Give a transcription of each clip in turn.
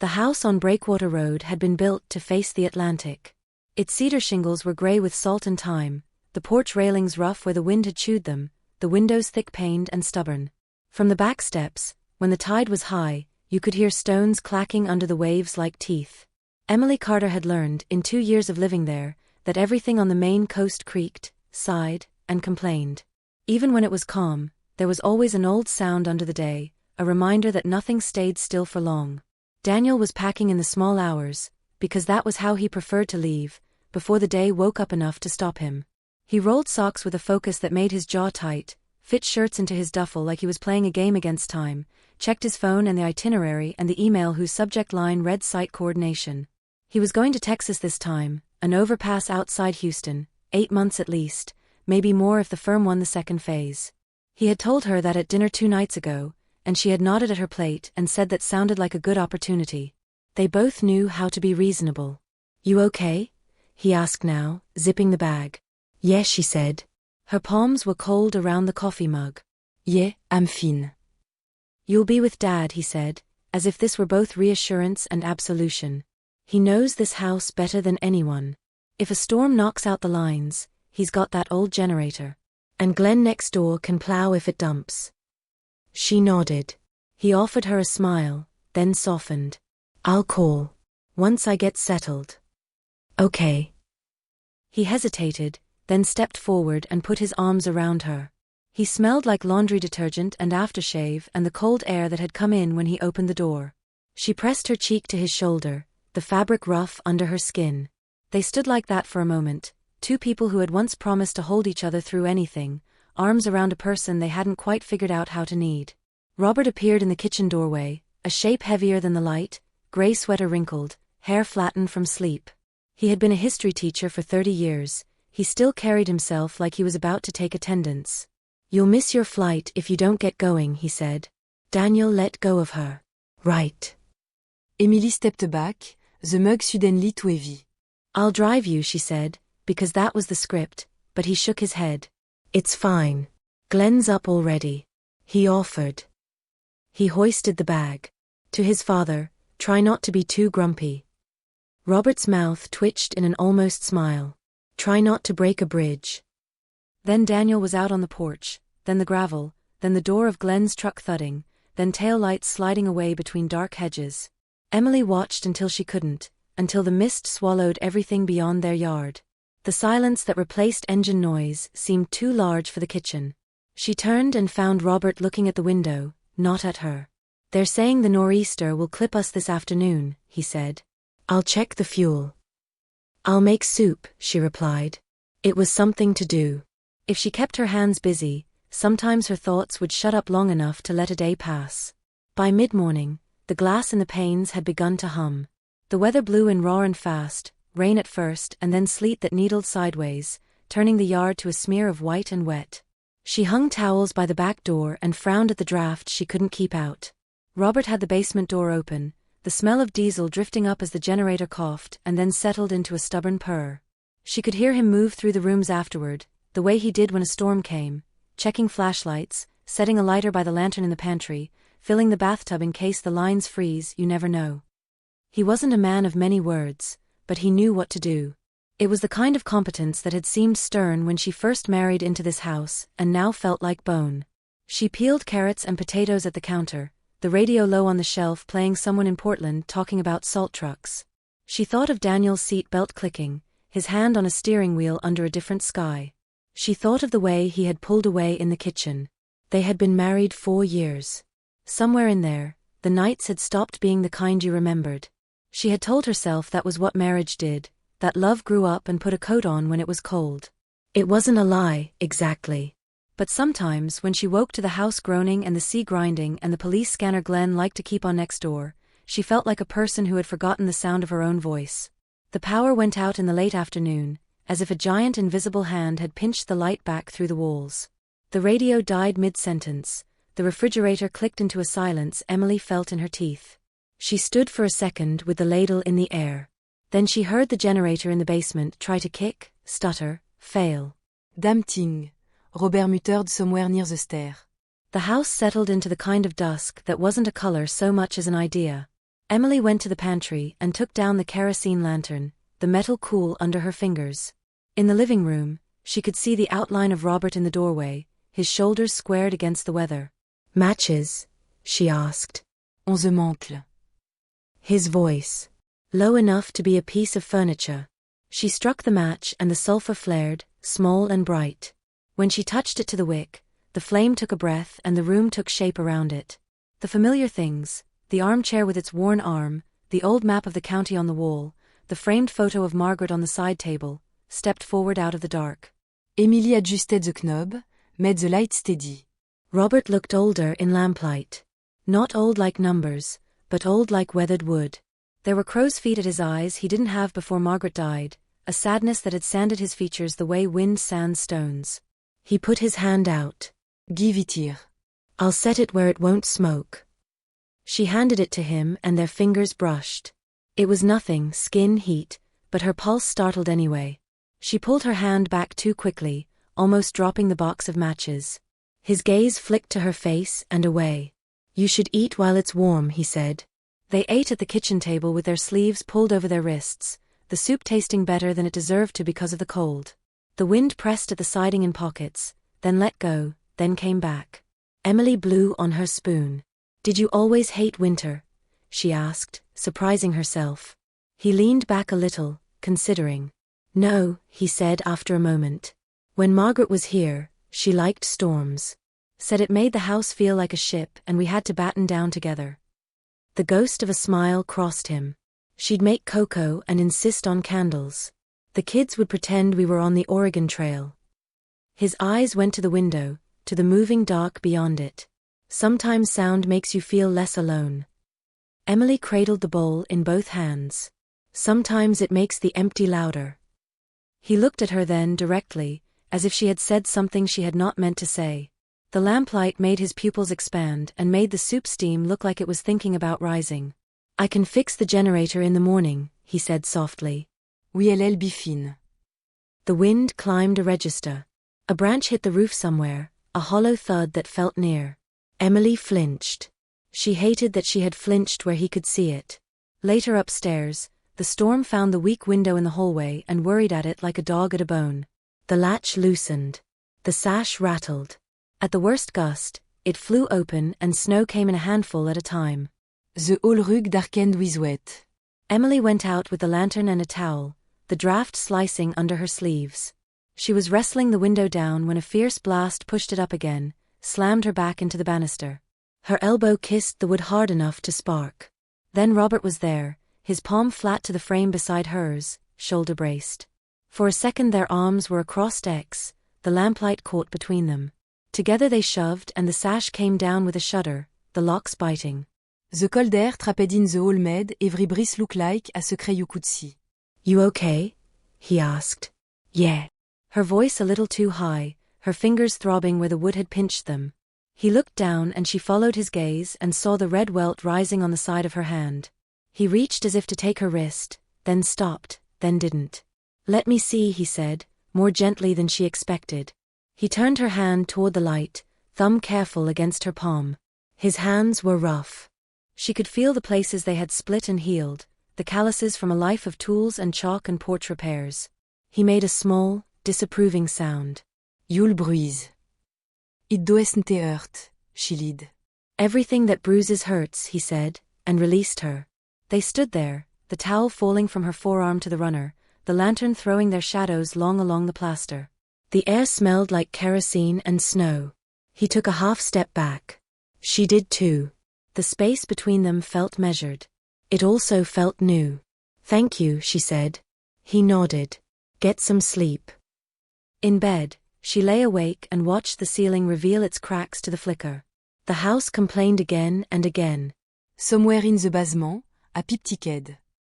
The house on Breakwater Road had been built to face the Atlantic. Its cedar shingles were gray with salt and time, the porch railings rough where the wind had chewed them, the windows thick-paned and stubborn. From the back steps, when the tide was high, you could hear stones clacking under the waves like teeth. Emily Carter had learned, in 2 years of living there, that everything on the Maine coast creaked, sighed, and complained. Even when it was calm, there was always an old sound under the day, a reminder that nothing stayed still for long. Daniel was packing in the small hours, because that was how he preferred to leave, before the day woke up enough to stop him. He rolled socks with a focus that made his jaw tight, fit shirts into his duffel like he was playing a game against time, checked his phone and the itinerary and the email whose subject line read site coordination. He was going to Texas this time, an overpass outside Houston, 8 months at least, maybe more if the firm won the second phase. He had told her that at dinner 2 nights ago, and she had nodded at her plate and said that sounded like a good opportunity. They both knew how to be reasonable. "You okay?" he asked now, zipping the bag. "Yes," she said. Her palms were cold around the coffee mug. "Yeah, I'm fine." "You'll be with Dad," he said, as if this were both reassurance and absolution. "He knows this house better than anyone. If a storm knocks out the lines, he's got that old generator. And Glenn next door can plow if it dumps." She nodded. He offered her a smile, then softened. "I'll call. Once I get settled." "Okay." He hesitated, then stepped forward and put his arms around her. He smelled like laundry detergent and aftershave and the cold air that had come in when he opened the door. She pressed her cheek to his shoulder, the fabric rough under her skin. They stood like that for a moment, 2 people who had once promised to hold each other through anything, arms around a person they hadn't quite figured out how to need. Robert appeared in the kitchen doorway, a shape heavier than the light, gray sweater wrinkled, hair flattened from sleep. He had been a history teacher for 30 years, he still carried himself like he was about to take attendance. "You'll miss your flight if you don't get going," he said. Daniel let go of her. "Right." Emily stepped back, the mug suddenly too heavy. "I'll drive you," she said, because that was the script, but he shook his head. "It's fine. Glenn's up already," he offered. He hoisted the bag. To his father, "Try not to be too grumpy." Robert's mouth twitched in an almost smile. "Try not to break a bridge." Then Daniel was out on the porch, then the gravel, then the door of Glenn's truck thudding, then tail lights sliding away between dark hedges. Emily watched until she couldn't, until the mist swallowed everything beyond their yard. The silence that replaced engine noise seemed too large for the kitchen. She turned and found Robert looking at the window, not at her. "They're saying the nor'easter will clip us this afternoon," he said. "I'll check the fuel." "I'll make soup," she replied. It was something to do. If she kept her hands busy, sometimes her thoughts would shut up long enough to let a day pass. By mid-morning, the glass in the panes had begun to hum. The weather blew in raw and fast, rain at first and then sleet that needled sideways, turning the yard to a smear of white and wet. She hung towels by the back door and frowned at the draft she couldn't keep out. Robert had the basement door open, the smell of diesel drifting up as the generator coughed and then settled into a stubborn purr. She could hear him move through the rooms afterward, the way he did when a storm came, checking flashlights, setting a lighter by the lantern in the pantry, filling the bathtub in case the lines freeze, you never know. He wasn't a man of many words, but he knew what to do. It was the kind of competence that had seemed stern when she first married into this house and now felt like bone. She peeled carrots and potatoes at the counter, the radio low on the shelf playing someone in Portland talking about salt trucks. She thought of Daniel's seat belt clicking, his hand on a steering wheel under a different sky. She thought of the way he had pulled away in the kitchen. They had been married 4 years. Somewhere in there, the nights had stopped being the kind you remembered. She had told herself that was what marriage did, that love grew up and put a coat on when it was cold. It wasn't a lie, exactly. But sometimes when she woke to the house groaning and the sea grinding and the police scanner Glenn liked to keep on next door, she felt like a person who had forgotten the sound of her own voice. The power went out in the late afternoon, as if a giant invisible hand had pinched the light back through the walls. The radio died mid-sentence, the refrigerator clicked into a silence Emily felt in her teeth. She stood for a second with the ladle in the air. Then she heard the generator in the basement try to kick, stutter, fail. Damn. Robert muttered somewhere near the stair. The house settled into the kind of dusk that wasn't a color so much as an idea. Emily went to the pantry and took down the kerosene lantern, the metal cool under her fingers. In the living room, she could see the outline of Robert in the doorway, his shoulders squared against the weather. Matches? She asked. 11 manques. His voice. Low enough to be a piece of furniture. She struck the match and the sulfur flared, small and bright. When she touched it to the wick, the flame took a breath and the room took shape around it. The familiar things, the armchair with its worn arm, the old map of the county on the wall, the framed photo of Margaret on the side table, stepped forward out of the dark. Emily adjusted the knob, made the light steady. Robert looked older in lamplight. Not old like numbers, but old like weathered wood. There were crow's feet at his eyes he didn't have before Margaret died, a sadness that had sanded his features the way wind sands stones. He put his hand out. Give it here. I'll set it where it won't smoke. She handed it to him and their fingers brushed. It was nothing, skin heat, but her pulse startled anyway. She pulled her hand back too quickly, almost dropping the box of matches. His gaze flicked to her face and away. You should eat while it's warm, he said. They ate at the kitchen table with their sleeves pulled over their wrists, the soup tasting better than it deserved to because of the cold. The wind pressed at the siding in pockets, then let go, then came back. Emily blew on her spoon. Did you always hate winter? She asked, surprising herself. He leaned back a little, considering. No, he said after a moment. When Margaret was here, she liked storms. Said it made the house feel like a ship and we had to batten down together. The ghost of a smile crossed him. She'd make cocoa and insist on candles. The kids would pretend we were on the Oregon Trail. His eyes went to the window, to the moving dark beyond it. Sometimes sound makes you feel less alone. Emily cradled the bowl in both hands. Sometimes it makes the empty louder. He looked at her then directly, as if she had said something she had not meant to say. The lamplight made his pupils expand and made the soup steam look like it was thinking about rising. I can fix the generator in the morning, he said softly. Oui, elle be fine. The wind climbed a register. A branch hit the roof somewhere, a hollow thud that felt near. Emily flinched. She hated that she had flinched where he could see it. Later upstairs, the storm found the weak window in the hallway and worried at it like a dog at a bone. The latch loosened. The sash rattled. At the worst gust, it flew open and snow came in a handful at a time. The whole rug darkened with wet. Emily went out with the lantern and a towel, the draft slicing under her sleeves. She was wrestling the window down when a fierce blast pushed it up again, slammed her back into the banister. Her elbow kissed the wood hard enough to spark. Then Robert was there, his palm flat to the frame beside hers, shoulder braced. For a second their arms were a crossed X, the lamplight caught between them. Together they shoved and the sash came down with a shudder, the locks biting. The cold air trapped in the hall made every breeze look like a secret you could see. You okay? He asked. Yeah. Her voice a little too high, her fingers throbbing where the wood had pinched them. He looked down and she followed his gaze and saw the red welt rising on the side of her hand. He reached as if to take her wrist, then stopped, then didn't. Let me see, he said, more gently than she expected. He turned her hand toward the light, thumb careful against her palm. His hands were rough. She could feel the places they had split and healed, the calluses from a life of tools and chalk and porch repairs. He made a small, disapproving sound. You'll bruise. It doesn't hurt, she lied. Everything that bruises hurts, he said, and released her. They stood there, the towel falling from her forearm to the runner, the lantern throwing their shadows long along the plaster. The air smelled like kerosene and snow. He took a half step back. She did too. The space between them felt measured. It also felt new. Thank you, she said. He nodded. Get some sleep. In bed, she lay awake and watched the ceiling reveal its cracks to the flicker. The house complained again and again. Somewhere in the basement, a pip ticked.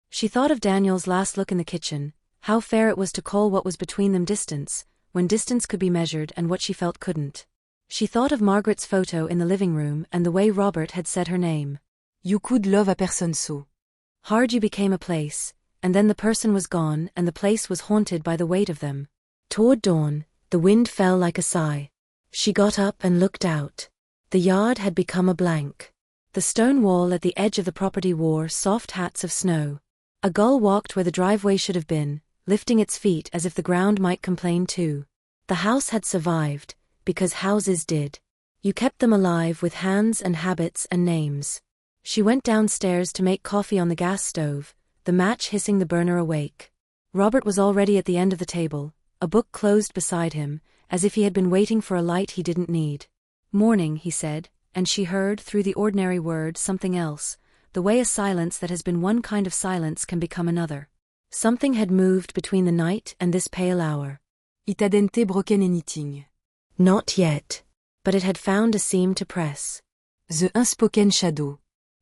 She thought of Daniel's last look in the kitchen, how fair it was to call what was between them distance, when distance could be measured and what she felt couldn't. She thought of Margaret's photo in the living room and the way Robert had said her name. You could love a person so. Hard you became a place, and then the person was gone and the place was haunted by the weight of them. Toward dawn, the wind fell like a sigh. She got up and looked out. The yard had become a blank. The stone wall at the edge of the property wore soft hats of snow. A gull walked where the driveway should have been, lifting its feet as if the ground might complain too. The house had survived, because houses did. You kept them alive with hands and habits and names. She went downstairs to make coffee on the gas stove, the match hissing the burner awake. Robert was already at the end of the table, a book closed beside him, as if he had been waiting for a light he didn't need. "Morning," he said, and she heard, through the ordinary word, something else, the way a silence that has been one kind of silence can become another. Something had moved between the night and this pale hour. It hadn't broken anything. Not yet. But it had found a seam to press. The unspoken shadow.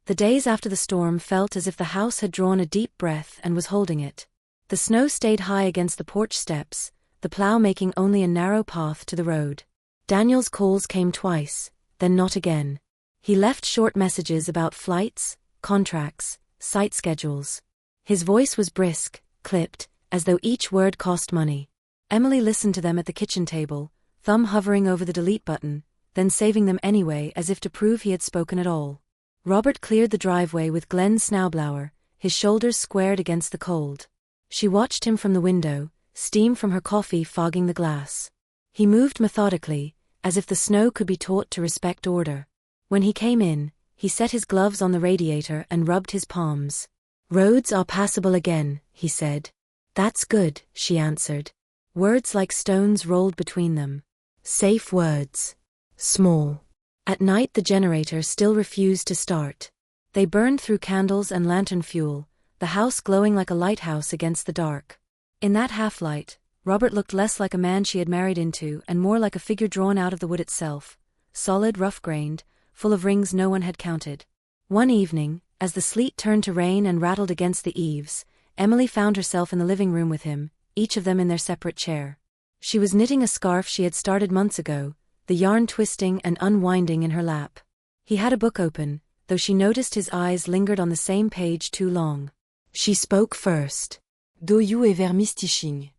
The days after the storm felt as if the house had drawn a deep breath and was holding it. The snow stayed high against the porch steps, the plow making only a narrow path to the road. Daniel's calls came twice, then not again. He left short messages about flights, contracts, site schedules. His voice was brisk, clipped, as though each word cost money. Emily listened to them at the kitchen table, thumb hovering over the delete button, then saving them anyway as if to prove he had spoken at all. Robert cleared the driveway with Glenn Snowblower, his shoulders squared against the cold. She watched him from the window, steam from her coffee fogging the glass. He moved methodically, as if the snow could be taught to respect order. When he came in, he set his gloves on the radiator and rubbed his palms. "Roads are passable again," he said. "That's good," she answered. Words like stones rolled between them. Safe words. Small. At night the generator still refused to start. They burned through candles and lantern fuel, the house glowing like a lighthouse against the dark. In that half-light, Robert looked less like a man she had married into and more like a figure drawn out of the wood itself, solid, rough-grained, full of rings no one had counted. One evening, as the sleet turned to rain and rattled against the eaves, Emily found herself in the living room with him, each of them in their separate chair. She was knitting a scarf she had started months ago, the yarn twisting and unwinding in her lap. He had a book open, though she noticed his eyes lingered on the same page too long. She spoke first. Do you ever miss teaching?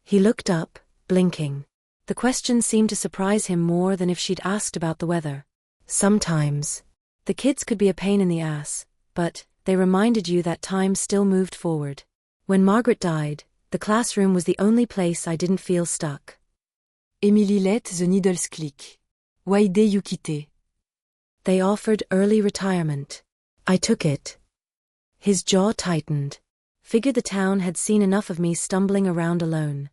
He looked up, blinking. The question seemed to surprise him more than if she'd asked about the weather. Sometimes. The kids could be a pain in the ass, but they reminded you that time still moved forward. When Margaret died, the classroom was the only place I didn't feel stuck. Emily let the needles click. Why did you quitter? They offered early retirement. I took it. His jaw tightened. Figured the town had seen enough of me stumbling around alone.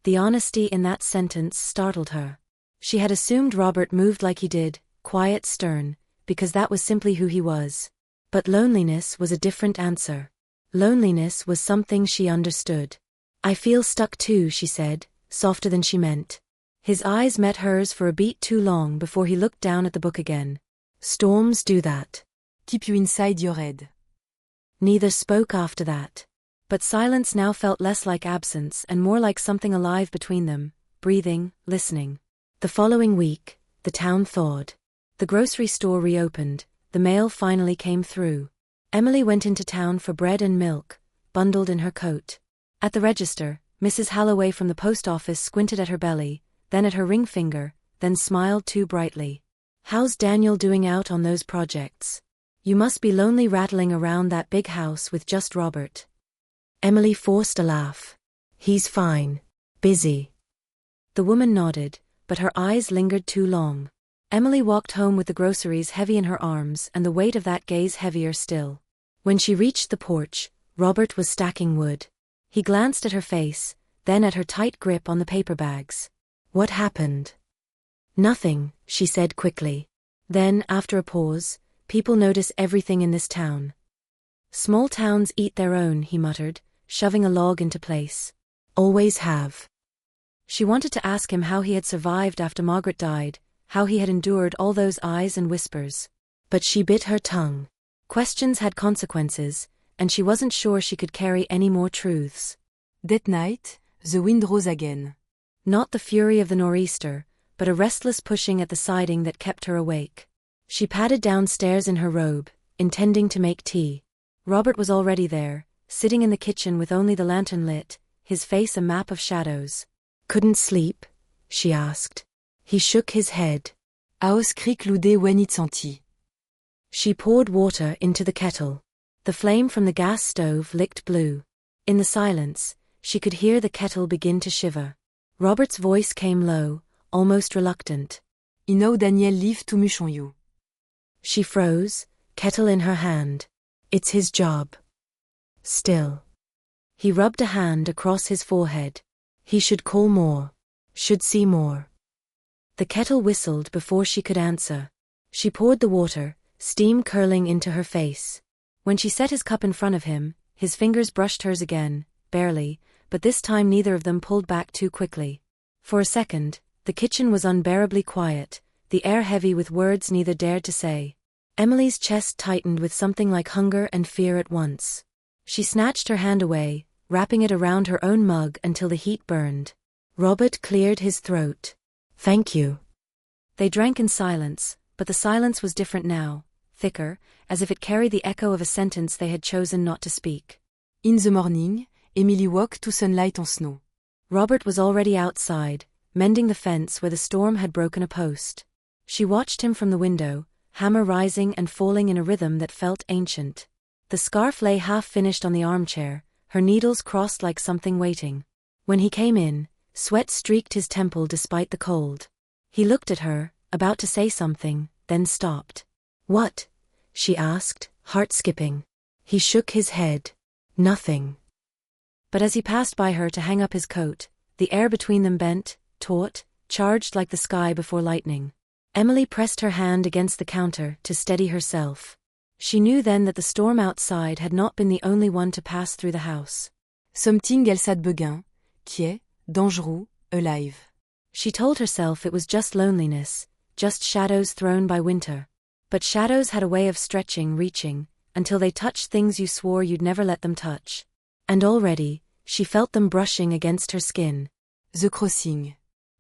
The honesty in that sentence startled her. She had assumed Robert moved like he did, quiet, stern, because that was simply who he was. But loneliness was a different answer. Loneliness was something she understood. I feel stuck too, she said, softer than she meant. His eyes met hers for a beat too long before he looked down at the book again. Storms do that. Keep you inside your head. Neither spoke after that. But silence now felt less like absence and more like something alive between them, breathing, listening. The following week, the town thawed. The grocery store reopened, the mail finally came through. Emily went into town for bread and milk, bundled in her coat. At the register, Mrs. Halloway from the post office squinted at her belly, then at her ring finger, then smiled too brightly. How's Daniel doing out on those projects? You must be lonely rattling around that big house with just Robert. Emily forced a laugh. He's fine. Busy. The woman nodded, but her eyes lingered too long. Emily walked home with the groceries heavy in her arms and the weight of that gaze heavier still. When she reached the porch, Robert was stacking wood. He glanced at her face, then at her tight grip on the paper bags. What happened? Nothing, she said quickly. Then, after a pause, people notice everything in this town. Small towns eat their own, he muttered, shoving a log into place. Always have. She wanted to ask him how he had survived after Margaret died, how he had endured all those eyes and whispers. But she bit her tongue. Questions had consequences, and she wasn't sure she could carry any more truths. That night, the wind rose again. Not the fury of the nor'easter, but a restless pushing at the siding that kept her awake. She padded downstairs in her robe, intending to make tea. Robert was already there, sitting in the kitchen with only the lantern lit, his face a map of shadows. Couldn't sleep? She asked. He shook his head. Aus krieg lude when it senti. She poured water into the kettle. The flame from the gas stove licked blue. In the silence, she could hear the kettle begin to shiver. Robert's voice came low, almost reluctant. I know Daniel live to mission you. She froze, kettle in her hand. It's his job. Still. He rubbed a hand across his forehead. He should call more. Should see more. The kettle whistled before she could answer. She poured the water, steam curling into her face. When she set his cup in front of him, his fingers brushed hers again, barely, but this time neither of them pulled back too quickly. For a second, the kitchen was unbearably quiet, the air heavy with words neither dared to say. Emily's chest tightened with something like hunger and fear at once. She snatched her hand away, wrapping it around her own mug until the heat burned. Robert cleared his throat. Thank you. They drank in silence, but the silence was different now, thicker, as if it carried the echo of a sentence they had chosen not to speak. In the morning, Emily woke to sunlight on snow. Robert was already outside, mending the fence where the storm had broken a post. She watched him from the window, hammer rising and falling in a rhythm that felt ancient. The scarf lay half-finished on the armchair, her needles crossed like something waiting. When he came in, sweat streaked his temple despite the cold. He looked at her, about to say something, then stopped. What? She asked, heart skipping. He shook his head. Nothing. But as he passed by her to hang up his coat, the air between them bent, taut, charged like the sky before lightning. Emily pressed her hand against the counter to steady herself. She knew then that the storm outside had not been the only one to pass through the house. Something else at Beguin, quiet, dangereux, alive. She told herself it was just loneliness, just shadows thrown by winter. But shadows had a way of stretching, reaching, until they touched things you swore you'd never let them touch. And already, she felt them brushing against her skin. The crossing.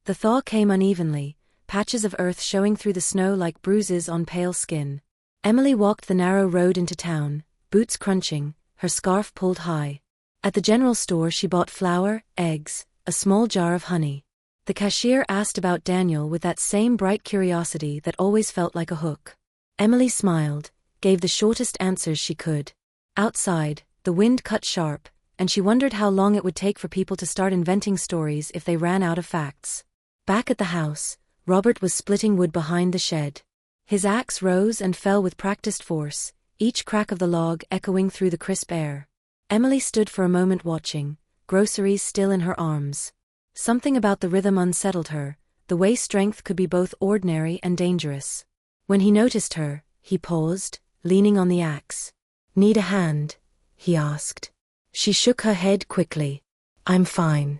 The thaw came unevenly, patches of earth showing through the snow like bruises on pale skin. Emily walked the narrow road into town, boots crunching, her scarf pulled high. At the general store she bought flour, eggs, a small jar of honey. The cashier asked about Daniel with that same bright curiosity that always felt like a hook. Emily smiled, gave the shortest answers she could. Outside, the wind cut sharp, and she wondered how long it would take for people to start inventing stories if they ran out of facts. Back at the house, Robert was splitting wood behind the shed. His axe rose and fell with practiced force, each crack of the log echoing through the crisp air. Emily stood for a moment watching, groceries still in her arms. Something about the rhythm unsettled her, the way strength could be both ordinary and dangerous. When he noticed her, he paused, leaning on the axe. Need a hand? He asked. She shook her head quickly. I'm fine.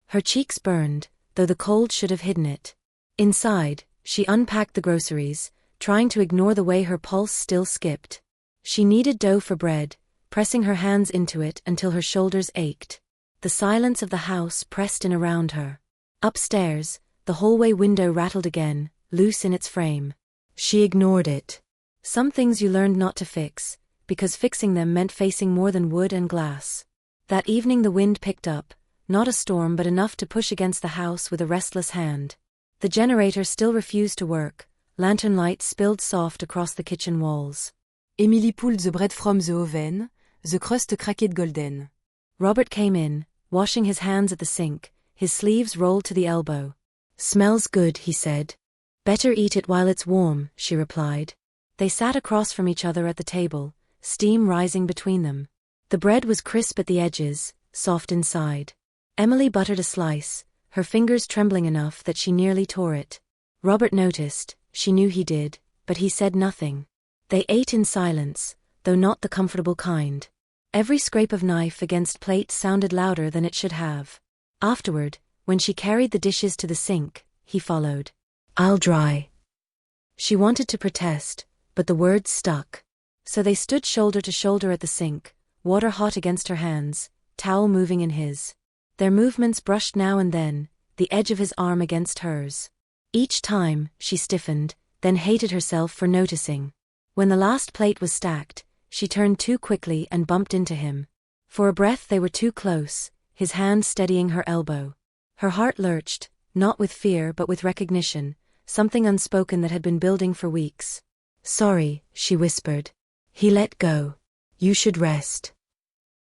Her cheeks burned, though the cold should have hidden it. Inside, she unpacked the groceries, trying to ignore the way her pulse still skipped. She kneaded dough for bread, pressing her hands into it until her shoulders ached. The silence of the house pressed in around her. Upstairs, the hallway window rattled again, loose in its frame. She ignored it. Some things you learned not to fix, because fixing them meant facing more than wood and glass. That evening the wind picked up, not a storm but enough to push against the house with a restless hand. The generator still refused to work, lantern light spilled soft across the kitchen walls. Emily pulled the bread from the oven, the crust cracked golden. Robert came in, washing his hands at the sink, his sleeves rolled to the elbow. Smells good, he said. Better eat it while it's warm, she replied. They sat across from each other at the table, steam rising between them. The bread was crisp at the edges, soft inside. Emily buttered a slice, her fingers trembling enough that she nearly tore it. Robert noticed, she knew he did, but he said nothing. They ate in silence, though not the comfortable kind. Every scrape of knife against plate sounded louder than it should have. Afterward, when she carried the dishes to the sink, he followed. I'll dry. She wanted to protest, but the words stuck. So they stood shoulder to shoulder at the sink, water hot against her hands, towel moving in his. Their movements brushed now and then, the edge of his arm against hers. Each time, she stiffened, then hated herself for noticing. When the last plate was stacked, she turned too quickly and bumped into him. For a breath they were too close, his hand steadying her elbow. Her heart lurched, not with fear but with recognition, something unspoken that had been building for weeks. Sorry, she whispered. He let go. You should rest.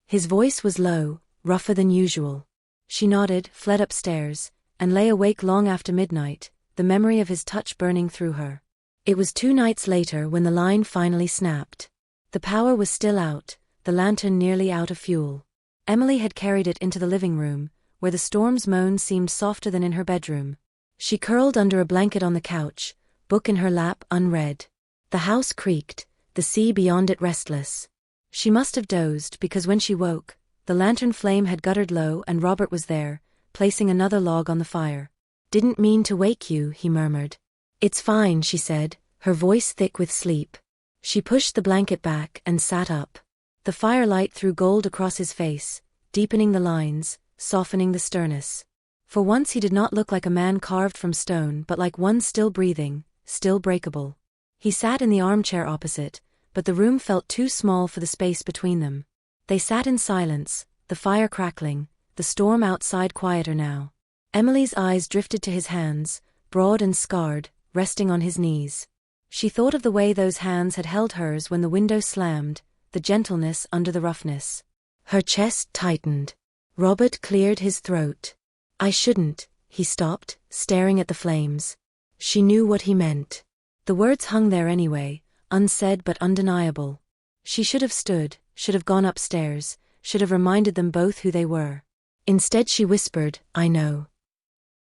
His voice was low, rougher than usual. She nodded, fled upstairs, and lay awake long after midnight, the memory of his touch burning through her. It was 2 nights later when the line finally snapped. The power was still out, the lantern nearly out of fuel. Emily had carried it into the living room, where the storm's moan seemed softer than in her bedroom. She curled under a blanket on the couch, book in her lap unread. The house creaked, the sea beyond it restless. She must have dozed because when she woke, the lantern flame had guttered low and Robert was there, placing another log on the fire. Didn't mean to wake you, he murmured. It's fine, she said, her voice thick with sleep. She pushed the blanket back and sat up. The firelight threw gold across his face, deepening the lines, softening the sternness. For once he did not look like a man carved from stone but like one still breathing, still breakable. He sat in the armchair opposite, but the room felt too small for the space between them. They sat in silence, the fire crackling, the storm outside quieter now. Emily's eyes drifted to his hands, broad and scarred, resting on his knees. She thought of the way those hands had held hers when the window slammed, the gentleness under the roughness. Her chest tightened. Robert cleared his throat. I shouldn't, he stopped, staring at the flames. She knew what he meant. The words hung there anyway, unsaid but undeniable. She should have stood, should have gone upstairs, should have reminded them both who they were. Instead she whispered, I know.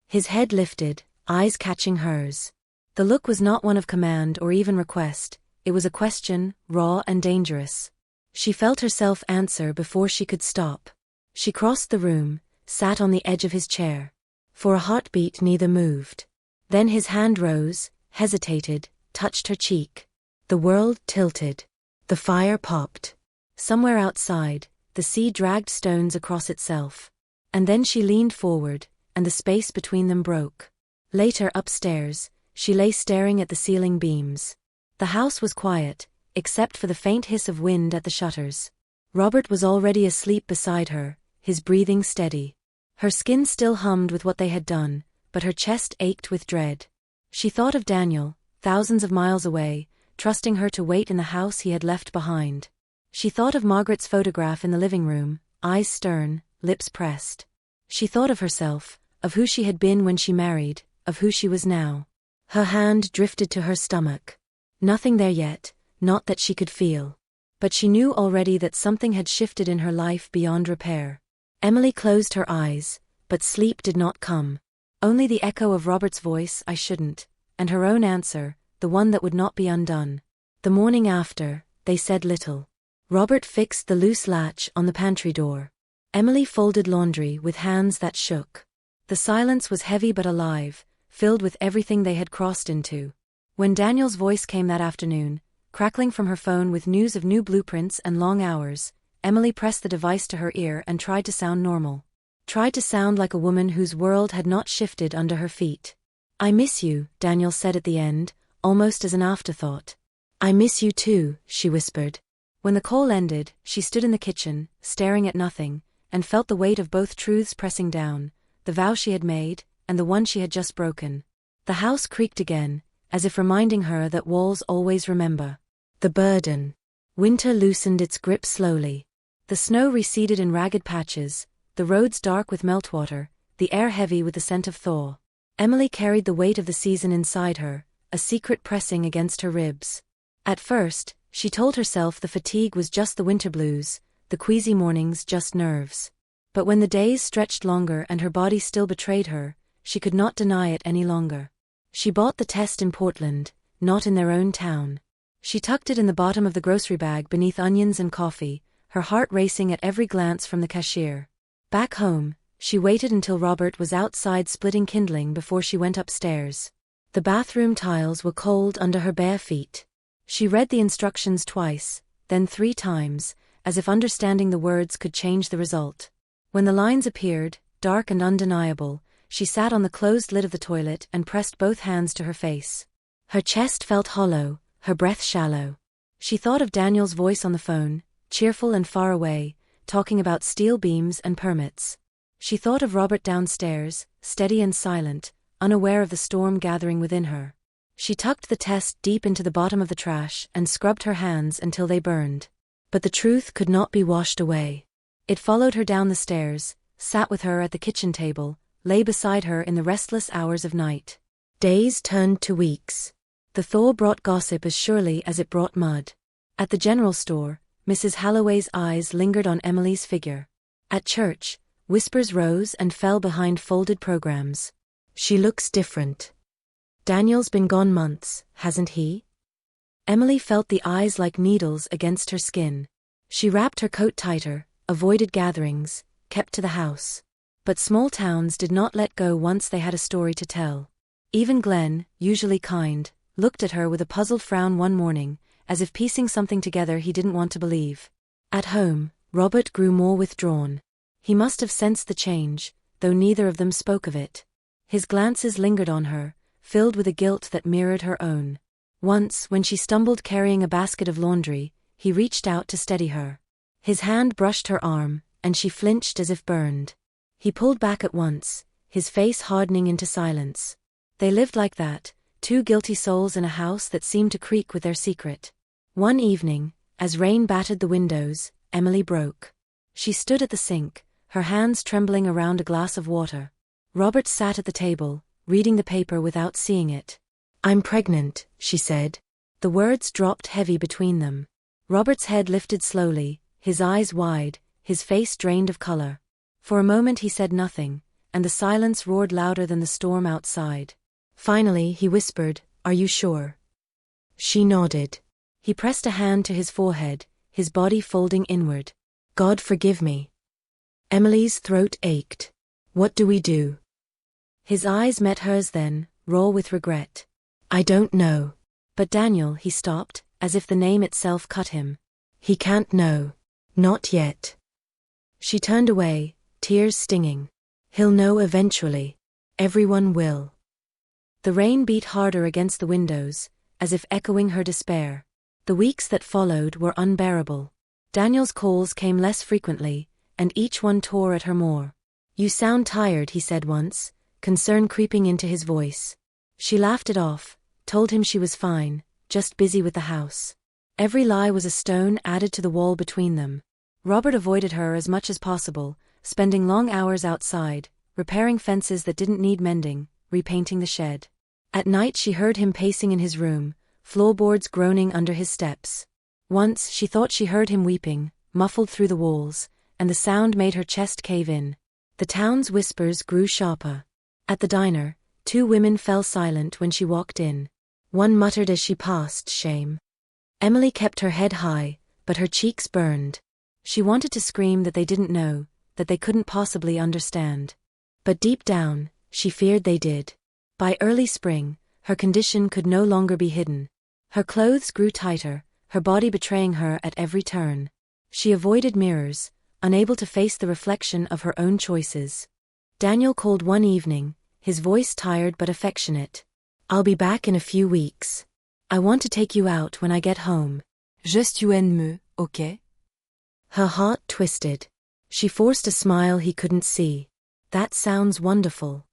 His head lifted, eyes catching hers. The look was not one of command or even request, it was a question, raw and dangerous. She felt herself answer before she could stop. She crossed the room, sat on the edge of his chair. For a heartbeat neither moved. Then his hand rose, hesitated, touched her cheek. The world tilted. The fire popped. Somewhere outside, the sea dragged stones across itself. And then she leaned forward, and the space between them broke. Later upstairs, she lay staring at the ceiling beams. The house was quiet, except for the faint hiss of wind at the shutters. Robert was already asleep beside her, his breathing steady. Her skin still hummed with what they had done, but her chest ached with dread. She thought of Daniel, thousands of miles away, trusting her to wait in the house he had left behind. She thought of Margaret's photograph in the living room, eyes stern, lips pressed. She thought of herself, of who she had been when she married, of who she was now. Her hand drifted to her stomach. Nothing there yet, not that she could feel. But she knew already that something had shifted in her life beyond repair. Emily closed her eyes, but sleep did not come. Only the echo of Robert's voice, I shouldn't, and her own answer, the one that would not be undone. The morning after, they said little. Robert fixed the loose latch on the pantry door. Emily folded laundry with hands that shook. The silence was heavy but alive, filled with everything they had crossed into. When Daniel's voice came that afternoon, crackling from her phone with news of new blueprints and long hours, Emily pressed the device to her ear and tried to sound normal. Tried to sound like a woman whose world had not shifted under her feet. I miss you, Daniel said at the end, almost as an afterthought. I miss you too, she whispered. When the call ended, she stood in the kitchen, staring at nothing, and felt the weight of both truths pressing down, the vow she had made, and the one she had just broken. The house creaked again, as if reminding her that walls always remember. The burden. Winter loosened its grip slowly. The snow receded in ragged patches, the roads dark with meltwater, the air heavy with the scent of thaw. Emily carried the weight of the season inside her, a secret pressing against her ribs. At first, she told herself the fatigue was just the winter blues, the queasy mornings just nerves. But when the days stretched longer and her body still betrayed her, she could not deny it any longer. She bought the test in Portland, not in their own town. She tucked it in the bottom of the grocery bag beneath onions and coffee, her heart racing at every glance from the cashier. Back home, she waited until Robert was outside splitting kindling before she went upstairs. The bathroom tiles were cold under her bare feet. She read the instructions twice, then 3 times, as if understanding the words could change the result. When the lines appeared, dark and undeniable, she sat on the closed lid of the toilet and pressed both hands to her face. Her chest felt hollow, her breath shallow. She thought of Daniel's voice on the phone, cheerful and far away, talking about steel beams and permits. She thought of Robert downstairs, steady and silent, unaware of the storm gathering within her. She tucked the test deep into the bottom of the trash and scrubbed her hands until they burned. But the truth could not be washed away. It followed her down the stairs, sat with her at the kitchen table, lay beside her in the restless hours of night. Days turned to weeks. The thaw brought gossip as surely as it brought mud. At the general store, Mrs. Halloway's eyes lingered on Emily's figure. At church, whispers rose and fell behind folded programs. She looks different. Daniel's been gone months, hasn't he? Emily felt the eyes like needles against her skin. She wrapped her coat tighter, avoided gatherings, kept to the house. But small towns did not let go once they had a story to tell. Even Glenn, usually kind, looked at her with a puzzled frown one morning, as if piecing something together he didn't want to believe. At home, Robert grew more withdrawn. He must have sensed the change, though neither of them spoke of it. His glances lingered on her, filled with a guilt that mirrored her own. Once, when she stumbled carrying a basket of laundry, he reached out to steady her. His hand brushed her arm, and she flinched as if burned. He pulled back at once, his face hardening into silence. They lived like that, two guilty souls in a house that seemed to creak with their secret. One evening, as rain battered the windows, Emily broke. She stood at the sink, her hands trembling around a glass of water. Robert sat at the table, reading the paper without seeing it. "I'm pregnant," she said. The words dropped heavy between them. Robert's head lifted slowly, his eyes wide, his face drained of color. For a moment he said nothing, and the silence roared louder than the storm outside. Finally he whispered, "Are you sure?" She nodded. He pressed a hand to his forehead, his body folding inward. "God forgive me." Emily's throat ached. "What do we do?" His eyes met hers then, raw with regret. "I don't know." "But Daniel," he stopped, as if the name itself cut him. "He can't know. Not yet." She turned away, tears stinging. "He'll know eventually. Everyone will." The rain beat harder against the windows, as if echoing her despair. The weeks that followed were unbearable. Daniel's calls came less frequently, and each one tore at her more. "You sound tired," he said once, concern creeping into his voice. She laughed it off, told him she was fine, just busy with the house. Every lie was a stone added to the wall between them. Robert avoided her as much as possible, spending long hours outside, repairing fences that didn't need mending, repainting the shed. At night she heard him pacing in his room, floorboards groaning under his steps. Once she thought she heard him weeping, muffled through the walls, and the sound made her chest cave in. The town's whispers grew sharper. At the diner, two women fell silent when she walked in. One muttered as she passed, "Shame." Emily kept her head high, but her cheeks burned. She wanted to scream that they didn't know, that they couldn't possibly understand. But deep down, she feared they did. By early spring, her condition could no longer be hidden. Her clothes grew tighter, her body betraying her at every turn. She avoided mirrors, unable to face the reflection of her own choices. Daniel called one evening, his voice tired but affectionate. "I'll be back in a few weeks. I want to take you out when I get home." Just you and me, okay? Her heart twisted. She forced a smile he couldn't see. "That sounds wonderful."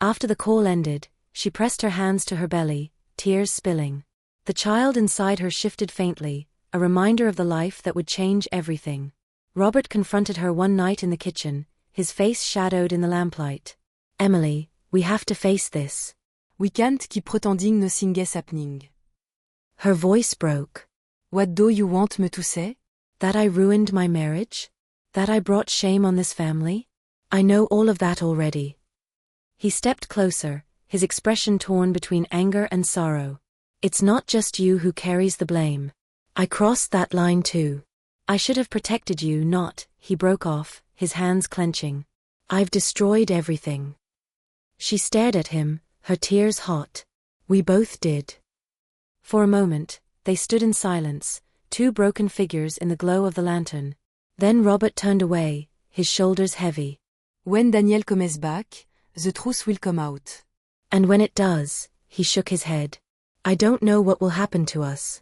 After the call ended, she pressed her hands to her belly, tears spilling. The child inside her shifted faintly, a reminder of the life that would change everything. Robert confronted her one night in the kitchen, his face shadowed in the lamplight. "Emily, we have to face this." Weekend qui pretending no singe sapning. Her voice broke. What do you want me to say? That I ruined my marriage? That I brought shame on this family? I know all of that already. He stepped closer, his expression torn between anger and sorrow. "It's not just you who carries the blame. I crossed that line too. I should have protected you, not," he broke off, his hands clenching. "I've destroyed everything." She stared at him, her tears hot. "We both did." For a moment, they stood in silence, two broken figures in the glow of the lantern. Then Robert turned away, his shoulders heavy. When Daniel comes back, the truth will come out. "And when it does," he shook his head, "I don't know what will happen to us."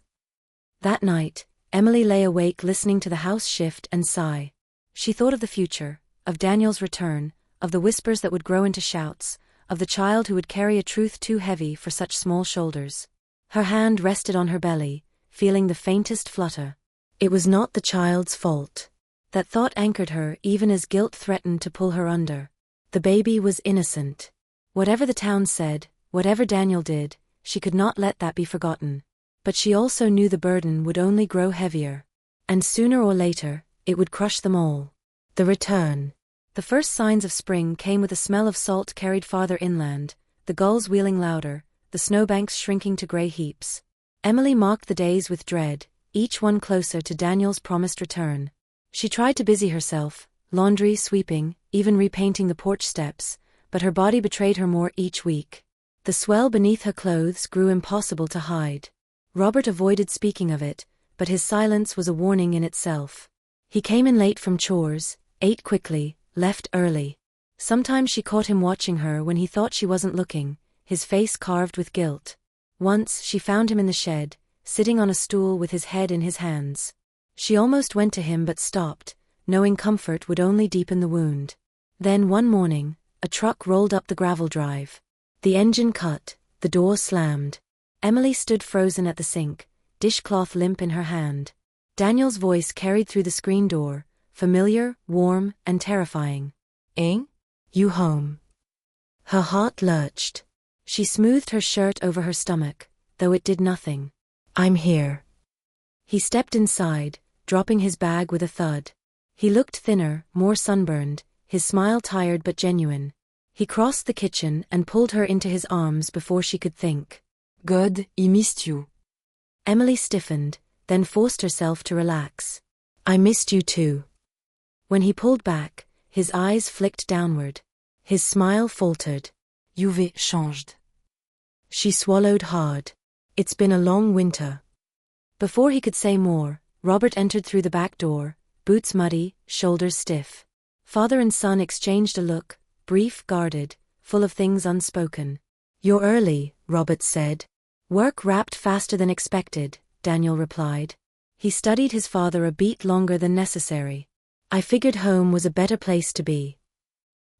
That night, Emily lay awake listening to the house shift and sigh. She thought of the future, of Daniel's return, of the whispers that would grow into shouts, of the child who would carry a truth too heavy for such small shoulders. Her hand rested on her belly, feeling the faintest flutter. It was not the child's fault. That thought anchored her even as guilt threatened to pull her under. The baby was innocent. Whatever the town said, whatever Daniel did, she could not let that be forgotten. But she also knew the burden would only grow heavier. And sooner or later, it would crush them all. The return. The first signs of spring came with a smell of salt carried farther inland, the gulls wheeling louder, the snowbanks shrinking to grey heaps. Emily marked the days with dread, each one closer to Daniel's promised return. She tried to busy herself, laundry, sweeping, even repainting the porch steps, but her body betrayed her more each week. The swell beneath her clothes grew impossible to hide. Robert avoided speaking of it, but his silence was a warning in itself. He came in late from chores, ate quickly, left early. Sometimes she caught him watching her when he thought she wasn't looking, his face carved with guilt. Once she found him in the shed, sitting on a stool with his head in his hands. She almost went to him but stopped, knowing comfort would only deepen the wound. Then one morning, a truck rolled up the gravel drive. The engine cut, the door slammed. Emily stood frozen at the sink, dishcloth limp in her hand. Daniel's voice carried through the screen door, familiar, warm, and terrifying. "Eh? You home?" Her heart lurched. She smoothed her shirt over her stomach, though it did nothing. "I'm here." He stepped inside, dropping his bag with a thud. He looked thinner, more sunburned, his smile tired but genuine. He crossed the kitchen and pulled her into his arms before she could think. "God, I missed you." Emily stiffened, then forced herself to relax. "I missed you too." When he pulled back, his eyes flicked downward. His smile faltered. "You've changed." She swallowed hard. "It's been a long winter." Before he could say more, Robert entered through the back door, boots muddy, shoulders stiff. Father and son exchanged a look, brief, guarded, full of things unspoken. "You're early," Robert said. "Work wrapped faster than expected," Daniel replied. He studied his father a beat longer than necessary. "I figured home was a better place to be."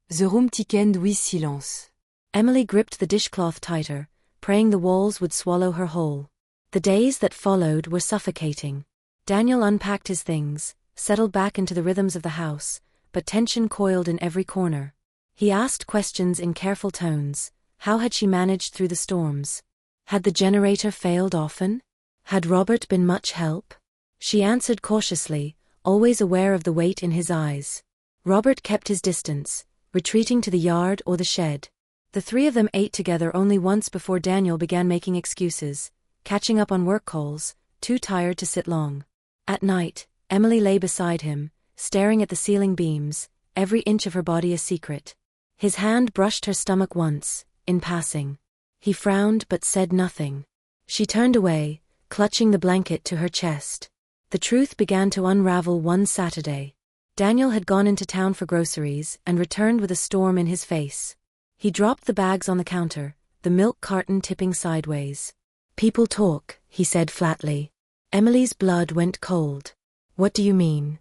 The room thickened with silence. Emily gripped the dishcloth tighter, praying the walls would swallow her whole. The days that followed were suffocating. Daniel unpacked his things, settled back into the rhythms of the house, but tension coiled in every corner. He asked questions in careful tones. How had she managed through the storms? Had the generator failed often? Had Robert been much help? She answered cautiously, always aware of the weight in his eyes. Robert kept his distance, retreating to the yard or the shed. The three of them ate together only once before Daniel began making excuses, catching up on work calls, too tired to sit long. At night, Emily lay beside him, staring at the ceiling beams, every inch of her body a secret. His hand brushed her stomach once, in passing. He frowned but said nothing. She turned away, clutching the blanket to her chest. The truth began to unravel one Saturday. Daniel had gone into town for groceries and returned with a storm in his face. He dropped the bags on the counter, the milk carton tipping sideways. "People talk," he said flatly. Emily's blood went cold. "What do you mean?"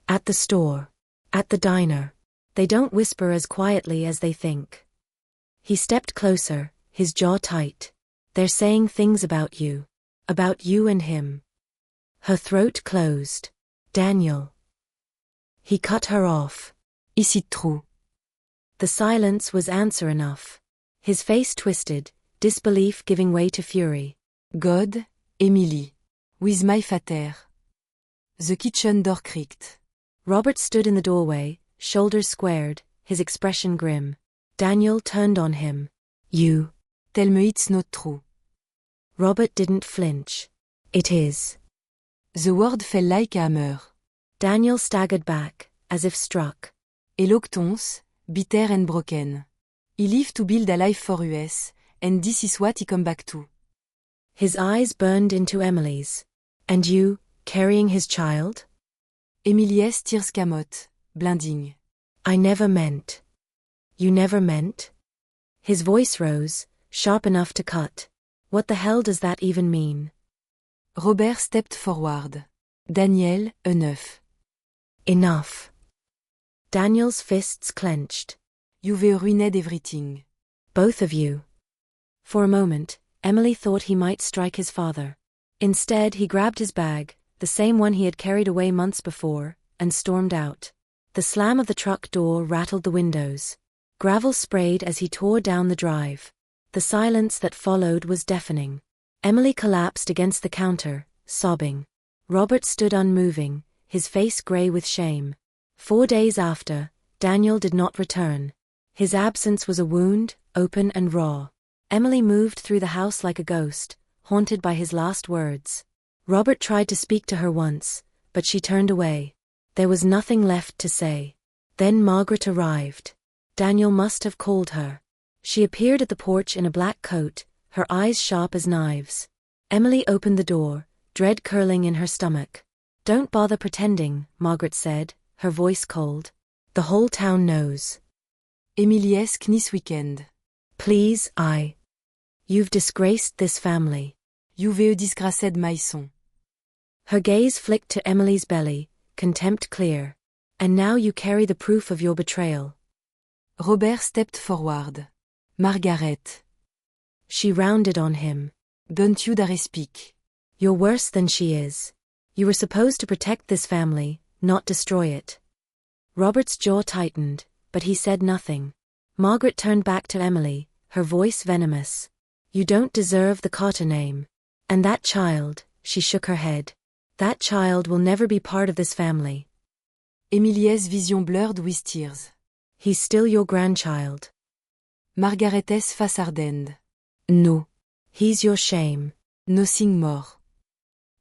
"At the store. At the diner. They don't whisper as quietly as they think." He stepped closer, his jaw tight. "They're saying things about you. About you and him." Her throat closed. "Daniel." He cut her off. "Is it true?" The silence was answer enough. His face twisted, disbelief giving way to fury. "God, Emily. With my father." The kitchen door creaked. Robert stood in the doorway, shoulders squared, his expression grim. Daniel turned on him. "You. Tell me it's not true." Robert didn't flinch. "It is." The word fell like a hammer. Daniel staggered back, as if struck. "Eloquence, bitter and broken. He lived to build a life for us, and this is what he come back to." His eyes burned into Emily's. "And you, carrying his child?" Emily's tears came out, blinding. "I never meant." "You never meant?" His voice rose, sharp enough to cut. "What the hell does that even mean?" Robert stepped forward. "Daniel, enough." "Enough." Daniel's fists clenched. "You've ruined everything. Both of you. For a moment, Emily thought he might strike his father. Instead, he grabbed his bag, the same one he had carried away months before, and stormed out. The slam of the truck door rattled the windows. Gravel sprayed as he tore down the drive. The silence that followed was deafening. Emily collapsed against the counter, sobbing. Robert stood unmoving, his face gray with shame. 4 days after, Daniel did not return. His absence was a wound, open and raw. Emily moved through the house like a ghost, haunted by his last words. Robert tried to speak to her once, but she turned away. There was nothing left to say. Then Margaret arrived. Daniel must have called her. She appeared at the porch in a black coat, her eyes sharp as knives. Emily opened the door, dread curling in her stomach. "Don't bother pretending," Margaret said, her voice cold. "The whole town knows." Emiliesque Nice weekend. Please, You've disgraced this family. Juve disgraced maison. Her gaze flicked to Emily's belly, contempt clear. "And now you carry the proof of your betrayal." Robert stepped forward. Margaret. She rounded on him. Don't you dare speak. "You're worse than she is. You were supposed to protect this family, not destroy it." Robert's jaw tightened, but he said nothing. Margaret turned back to Emily, her voice venomous. "You don't deserve the Cotter name. And that child," she shook her head. "That child will never be part of this family." Emilie's vision blurred with tears. "He's still your grandchild." Margaret's face hardened. "No. He's your shame." Nothing more.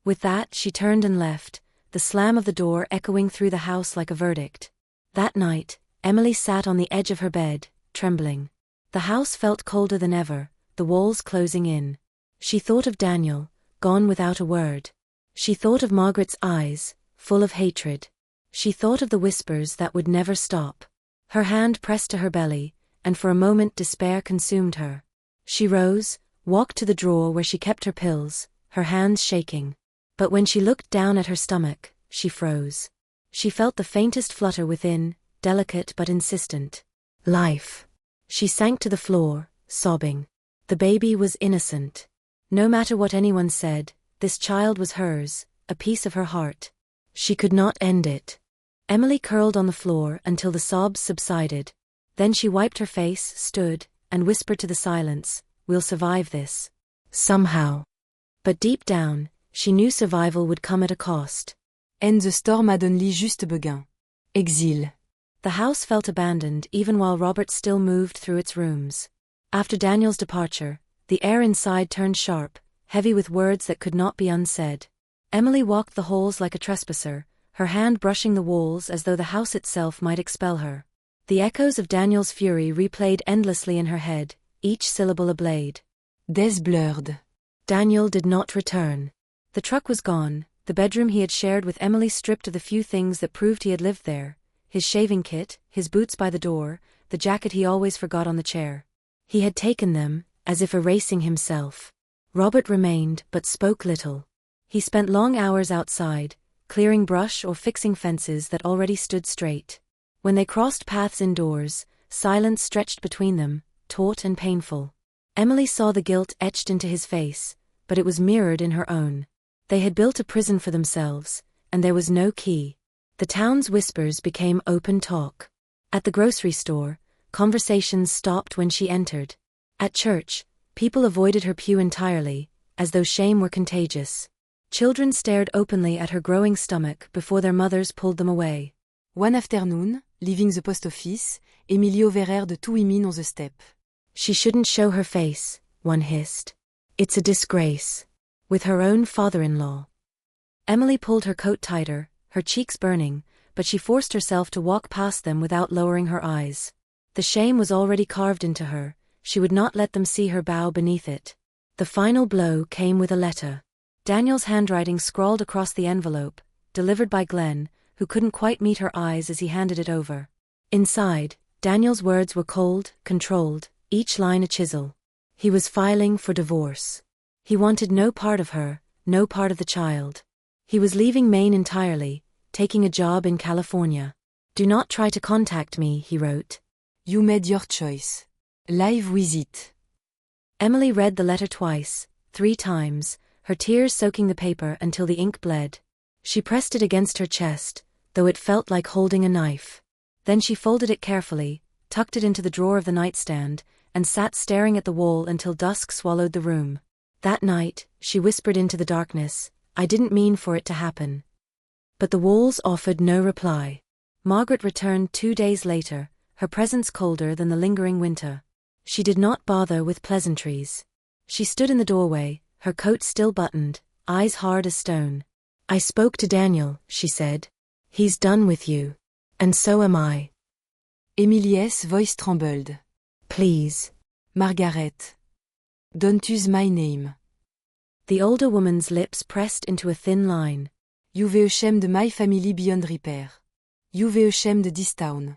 With that, she turned and left, the slam of the door echoing through the house like a verdict. That night, Emily sat on the edge of her bed, trembling. The house felt colder than ever, the walls closing in. She thought of Daniel, gone without a word. She thought of Margaret's eyes, full of hatred. She thought of the whispers that would never stop. Her hand pressed to her belly, and for a moment despair consumed her. She rose, walked to the drawer where she kept her pills, her hands shaking. But when she looked down at her stomach, she froze. She felt the faintest flutter within, delicate but insistent. Life. She sank to the floor, sobbing. The baby was innocent. No matter what anyone said, this child was hers, a piece of her heart. She could not end it. Emily curled on the floor until the sobs subsided. Then she wiped her face, stood, and whispered to the silence, "We'll survive this. Somehow." But deep down, she knew survival would come at a cost. And the storm had only juste begun. Exil. The house felt abandoned even while Robert still moved through its rooms. After Daniel's departure, the air inside turned sharp, heavy with words that could not be unsaid. Emily walked the halls like a trespasser, her hand brushing the walls as though the house itself might expel her. The echoes of Daniel's fury replayed endlessly in her head, each syllable a blade. Des blurred. Daniel did not return. The truck was gone, the bedroom he had shared with Emily stripped of the few things that proved he had lived there, his shaving kit, his boots by the door, the jacket he always forgot on the chair. He had taken them, as if erasing himself. Robert remained, but spoke little. He spent long hours outside, clearing brush or fixing fences that already stood straight. When they crossed paths indoors, silence stretched between them, taut and painful. Emily saw the guilt etched into his face, but it was mirrored in her own. They had built a prison for themselves, and there was no key. The town's whispers became open talk. At the grocery store, conversations stopped when she entered. At church, people avoided her pew entirely, as though shame were contagious. Children stared openly at her growing stomach before their mothers pulled them away. One afternoon, leaving the post office, Emilio overheard the two women on the step. "She shouldn't show her face," one hissed. "It's a disgrace." With her own father-in-law. Emily pulled her coat tighter, her cheeks burning, but she forced herself to walk past them without lowering her eyes. The shame was already carved into her, she would not let them see her bow beneath it. The final blow came with a letter. Daniel's handwriting scrawled across the envelope, delivered by Glenn, who couldn't quite meet her eyes as he handed it over. Inside, Daniel's words were cold, controlled, each line a chisel. He was filing for divorce. He wanted no part of her, no part of the child. He was leaving Maine entirely, taking a job in California. "Do not try to contact me," he wrote. You made your choice. Live with it. Emily read the letter twice, 3 times, her tears soaking the paper until the ink bled. She pressed it against her chest, though it felt like holding a knife. Then she folded it carefully, tucked it into the drawer of the nightstand, and sat staring at the wall until dusk swallowed the room. That night, she whispered into the darkness, "I didn't mean for it to happen." But the walls offered no reply. Margaret returned 2 days later, her presence colder than the lingering winter. She did not bother with pleasantries. She stood in the doorway, her coat still buttoned, eyes hard as stone. "I spoke to Daniel," she said. "He's done with you. And so am I." Emilie's voice trembled. "Please." Margaret. Don't use my name. The older woman's lips pressed into a thin line. You've ashamed my family beyond repair. You've ashamed this town.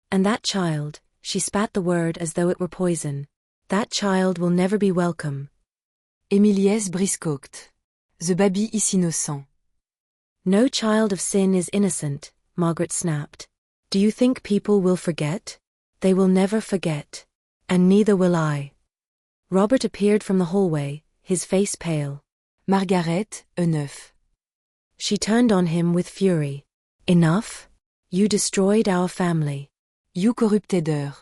And that child, she spat the word as though it were poison. That child will never be welcome. Emilie's briscoqued. The baby is innocent. No child of sin is innocent, Margaret snapped. Do you think people will forget? They will never forget. And neither will I. Robert appeared from the hallway, his face pale. Margaret, enough. She turned on him with fury. Enough? You destroyed our family. You corrupted her.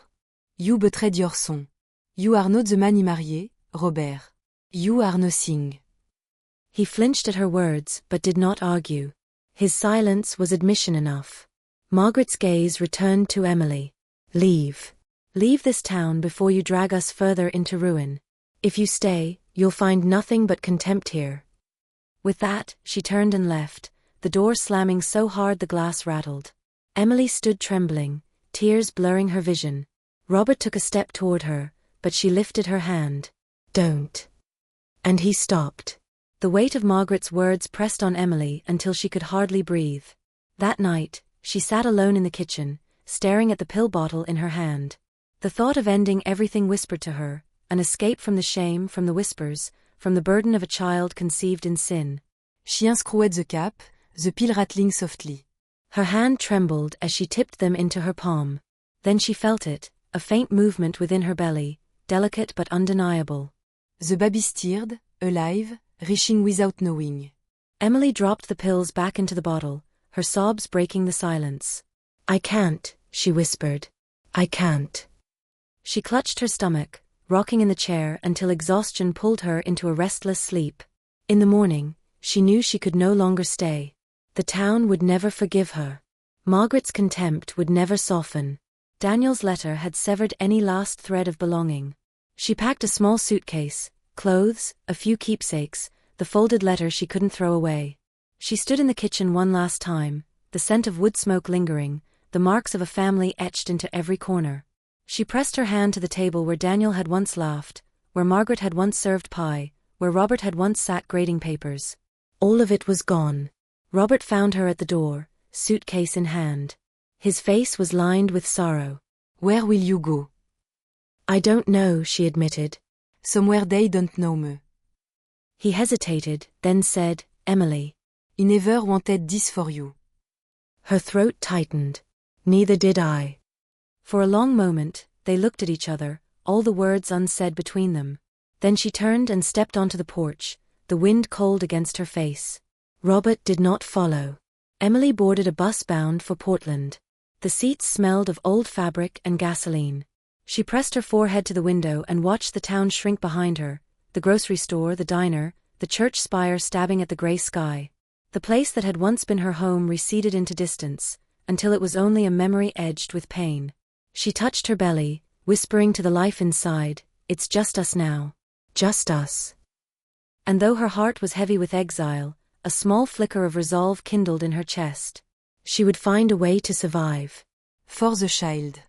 You betrayed your son. You are not the man he married, Robert. You are nothing. He flinched at her words but did not argue. His silence was admission enough. Margaret's gaze returned to Emily. Leave. Leave this town before you drag us further into ruin. If you stay, you'll find nothing but contempt here. With that, she turned and left, the door slamming so hard the glass rattled. Emily stood trembling, tears blurring her vision. Robert took a step toward her, but she lifted her hand. Don't. And he stopped. The weight of Margaret's words pressed on Emily until she could hardly breathe. That night, she sat alone in the kitchen, staring at the pill bottle in her hand. The thought of ending everything whispered to her, an escape from the shame, from the whispers, from the burden of a child conceived in sin. She unscrewed the cap, the pill rattling softly. Her hand trembled as she tipped them into her palm. Then she felt it, a faint movement within her belly, delicate but undeniable. The baby stirred, alive, reaching without knowing. Emily dropped the pills back into the bottle, her sobs breaking the silence. "I can't," she whispered. "I can't." She clutched her stomach, rocking in the chair until exhaustion pulled her into a restless sleep. In the morning, she knew she could no longer stay. The town would never forgive her. Margaret's contempt would never soften. Daniel's letter had severed any last thread of belonging. She packed a small suitcase, clothes, a few keepsakes, the folded letter she couldn't throw away. She stood in the kitchen one last time, the scent of wood smoke lingering, the marks of a family etched into every corner. She pressed her hand to the table where Daniel had once laughed, where Margaret had once served pie, where Robert had once sat grading papers. All of it was gone. Robert found her at the door, suitcase in hand. His face was lined with sorrow. Where will you go? I don't know, she admitted. Somewhere they don't know me. He hesitated, then said, Emily. I never wanted this for you. Her throat tightened. Neither did I. For a long moment, they looked at each other, all the words unsaid between them. Then she turned and stepped onto the porch, the wind cold against her face. Robert did not follow. Emily boarded a bus bound for Portland. The seats smelled of old fabric and gasoline. She pressed her forehead to the window and watched the town shrink behind her, the grocery store, the diner, the church spire stabbing at the gray sky. The place that had once been her home receded into distance, until it was only a memory edged with pain. She touched her belly, whispering to the life inside, "It's just us now. Just us." And though her heart was heavy with exile, a small flicker of resolve kindled in her chest. She would find a way to survive. For the child.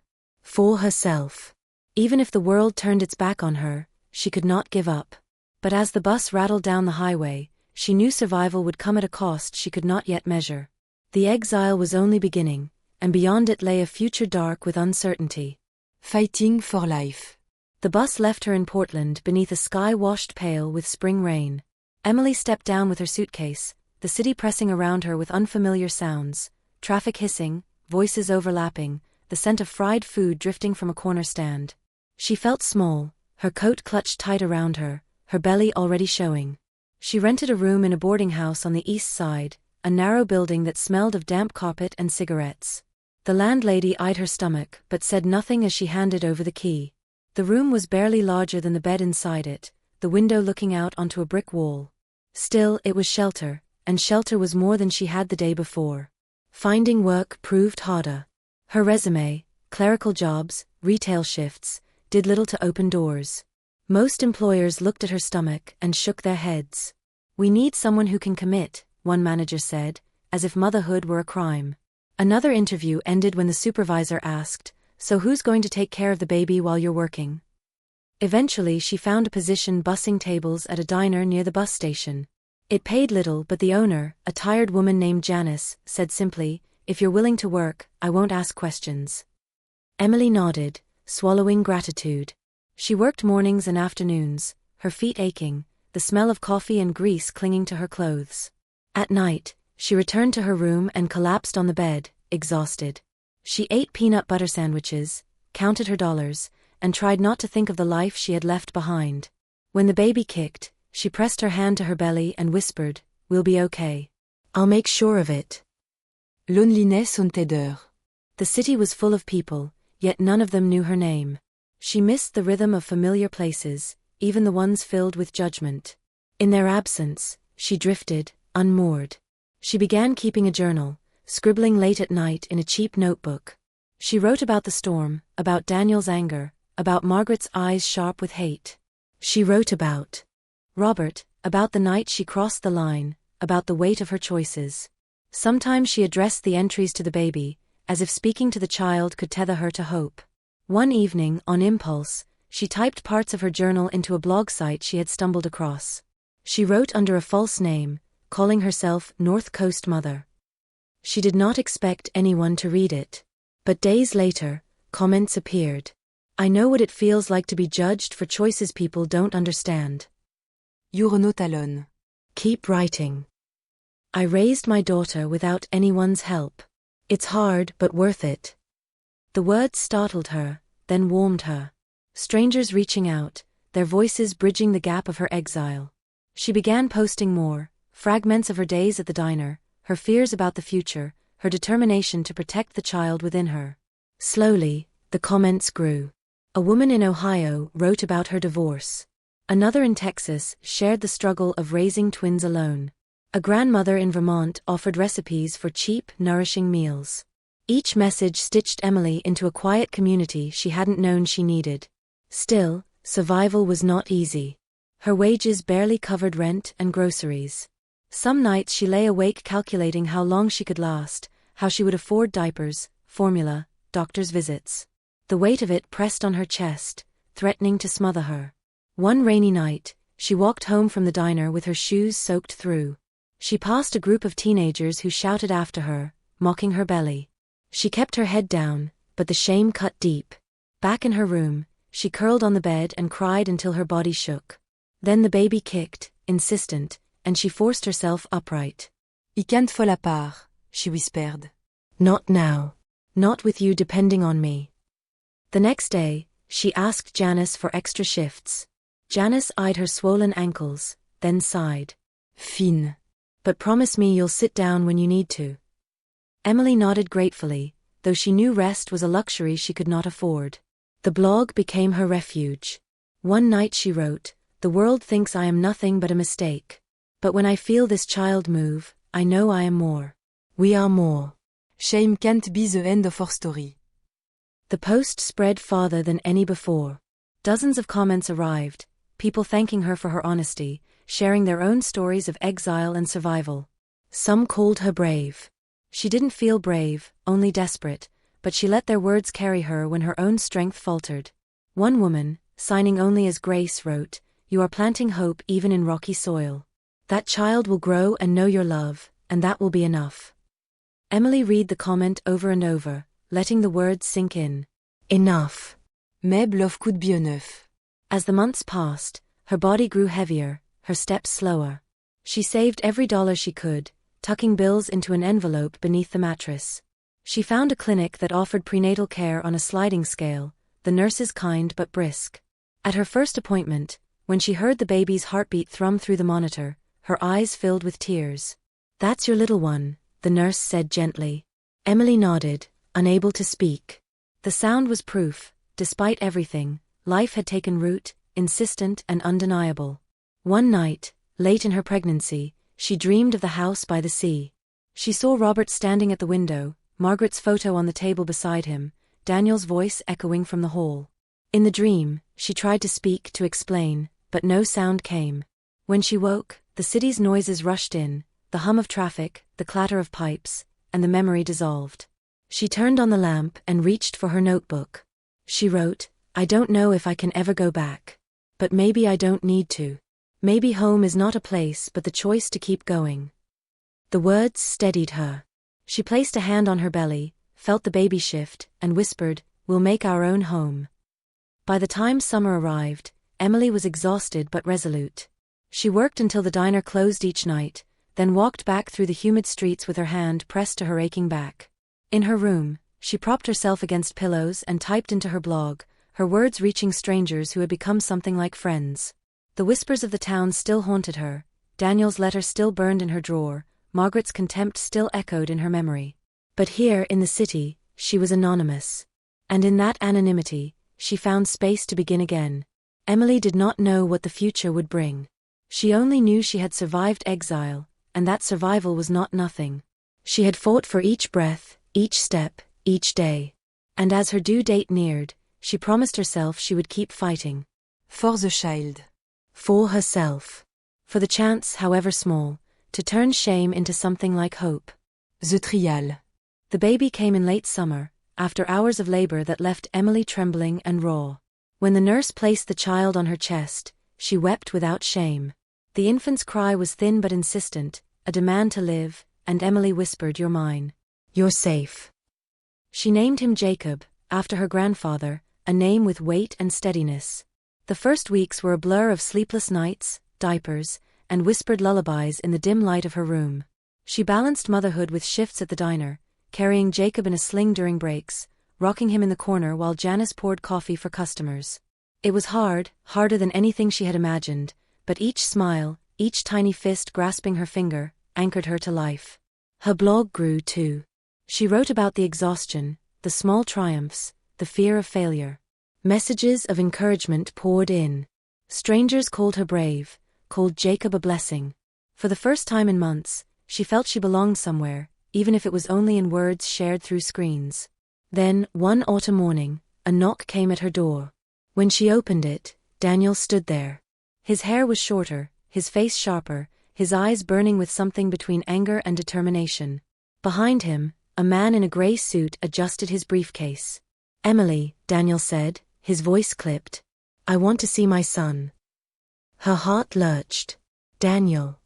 For herself. Even if the world turned its back on her, she could not give up. But as the bus rattled down the highway, she knew survival would come at a cost she could not yet measure. The exile was only beginning, and beyond it lay a future dark with uncertainty. Fighting for life. The bus left her in Portland beneath a sky washed pale with spring rain. Emily stepped down with her suitcase, the city pressing around her with unfamiliar sounds, traffic hissing, voices overlapping, the scent of fried food drifting from a corner stand. She felt small, her coat clutched tight around her, her belly already showing. She rented a room in a boarding house on the east side, a narrow building that smelled of damp carpet and cigarettes. The landlady eyed her stomach but said nothing as she handed over the key. The room was barely larger than the bed inside it, the window looking out onto a brick wall. Still, it was shelter, and shelter was more than she had the day before. Finding work proved harder. Her resume, clerical jobs, retail shifts, did little to open doors. Most employers looked at her stomach and shook their heads. "We need someone who can commit," one manager said, as if motherhood were a crime. Another interview ended when the supervisor asked, "So who's going to take care of the baby while you're working?" Eventually she found a position bussing tables at a diner near the bus station. It paid little, but the owner, a tired woman named Janice, said simply, "If you're willing to work, I won't ask questions." Emily nodded, swallowing gratitude. She worked mornings and afternoons, her feet aching, the smell of coffee and grease clinging to her clothes. At night, she returned to her room and collapsed on the bed, exhausted. She ate peanut butter sandwiches, counted her dollars, and tried not to think of the life she had left behind. When the baby kicked, she pressed her hand to her belly and whispered, "We'll be okay. I'll make sure of it." Loneliness und Terreur. The city was full of people, yet none of them knew her name. She missed the rhythm of familiar places, even the ones filled with judgment. In their absence, she drifted, unmoored. She began keeping a journal, scribbling late at night in a cheap notebook. She wrote about the storm, about Daniel's anger, about Margaret's eyes sharp with hate. She wrote about Robert, about the night she crossed the line, about the weight of her choices. Sometimes she addressed the entries to the baby, as if speaking to the child could tether her to hope. One evening, on impulse, she typed parts of her journal into a blog site she had stumbled across. She wrote under a false name, calling herself North Coast Mother. She did not expect anyone to read it. But days later, comments appeared. "I know what it feels like to be judged for choices people don't understand. Journaux talonne. Keep writing. I raised my daughter without anyone's help. It's hard but worth it." The words startled her, then warmed her. Strangers reaching out, their voices bridging the gap of her exile. She began posting more, fragments of her days at the diner, her fears about the future, her determination to protect the child within her. Slowly, the comments grew. A woman in Ohio wrote about her divorce. Another in Texas shared the struggle of raising twins alone. A grandmother in Vermont offered recipes for cheap, nourishing meals. Each message stitched Emily into a quiet community she hadn't known she needed. Still, survival was not easy. Her wages barely covered rent and groceries. Some nights she lay awake calculating how long she could last, how she would afford diapers, formula, doctor's visits. The weight of it pressed on her chest, threatening to smother her. One rainy night, she walked home from the diner with her shoes soaked through. She passed a group of teenagers who shouted after her, mocking her belly. She kept her head down, but the shame cut deep. Back in her room, she curled on the bed and cried until her body shook. Then the baby kicked, insistent, and she forced herself upright. "I can't fall apart," she whispered. "Not now. Not with you depending on me." The next day, she asked Janice for extra shifts. Janice eyed her swollen ankles, then sighed. "Fine. "But promise me you'll sit down when you need to." Emily nodded gratefully, though she knew rest was a luxury she could not afford. The blog became her refuge. One night she wrote, "The world thinks I am nothing but a mistake. But when I feel this child move, I know I am more. We are more." Shame can't be the end of our story. The post spread farther than any before. Dozens of comments arrived, people thanking her for her honesty, sharing their own stories of exile and survival. Some called her brave. She didn't feel brave, only desperate, but she let their words carry her when her own strength faltered. One woman, signing only as Grace, wrote, "You are planting hope even in rocky soil. That child will grow and know your love, and that will be enough." Emily read the comment over and over, letting the words sink in. Enough. Mais love could be enough. As the months passed, her body grew heavier, her steps slower. She saved every dollar she could, tucking bills into an envelope beneath the mattress. She found a clinic that offered prenatal care on a sliding scale, the nurses kind but brisk. At her first appointment, when she heard the baby's heartbeat thrum through the monitor, her eyes filled with tears. "That's your little one," the nurse said gently. Emily nodded, unable to speak. The sound was proof, despite everything, life had taken root, insistent and undeniable. One night, late in her pregnancy, she dreamed of the house by the sea. She saw Robert standing at the window, Margaret's photo on the table beside him, Daniel's voice echoing from the hall. In the dream, she tried to speak, to explain, but no sound came. When she woke, the city's noises rushed in, the hum of traffic, the clatter of pipes, and the memory dissolved. She turned on the lamp and reached for her notebook. She wrote, "I don't know if I can ever go back. But maybe I don't need to. Maybe home is not a place but the choice to keep going." The words steadied her. She placed a hand on her belly, felt the baby shift, and whispered, "We'll make our own home." By the time summer arrived, Emily was exhausted but resolute. She worked until the diner closed each night, then walked back through the humid streets with her hand pressed to her aching back. In her room, she propped herself against pillows and typed into her blog, her words reaching strangers who had become something like friends. The whispers of the town still haunted her, Daniel's letter still burned in her drawer, Margaret's contempt still echoed in her memory. But here, in the city, she was anonymous. And in that anonymity, she found space to begin again. Emily did not know what the future would bring. She only knew she had survived exile, and that survival was not nothing. She had fought for each breath, each step, each day. And as her due date neared, she promised herself she would keep fighting. For the child. For herself. For the chance, however small, to turn shame into something like hope. The trial. The baby came in late summer, after hours of labor that left Emily trembling and raw. When the nurse placed the child on her chest, she wept without shame. The infant's cry was thin but insistent, a demand to live, and Emily whispered, "You're mine. You're safe." She named him Jacob, after her grandfather, a name with weight and steadiness. The first weeks were a blur of sleepless nights, diapers, and whispered lullabies in the dim light of her room. She balanced motherhood with shifts at the diner, carrying Jacob in a sling during breaks, rocking him in the corner while Janice poured coffee for customers. It was hard, harder than anything she had imagined, but each smile, each tiny fist grasping her finger, anchored her to life. Her blog grew too. She wrote about the exhaustion, the small triumphs, the fear of failure. Messages of encouragement poured in. Strangers called her brave, called Jacob a blessing. For the first time in months, she felt she belonged somewhere, even if it was only in words shared through screens. Then, one autumn morning, a knock came at her door. When she opened it, Daniel stood there. His hair was shorter, his face sharper, his eyes burning with something between anger and determination. Behind him, a man in a gray suit adjusted his briefcase. "Emily," Daniel said, his voice clipped. "I want to see my son." Her heart lurched. "Daniel."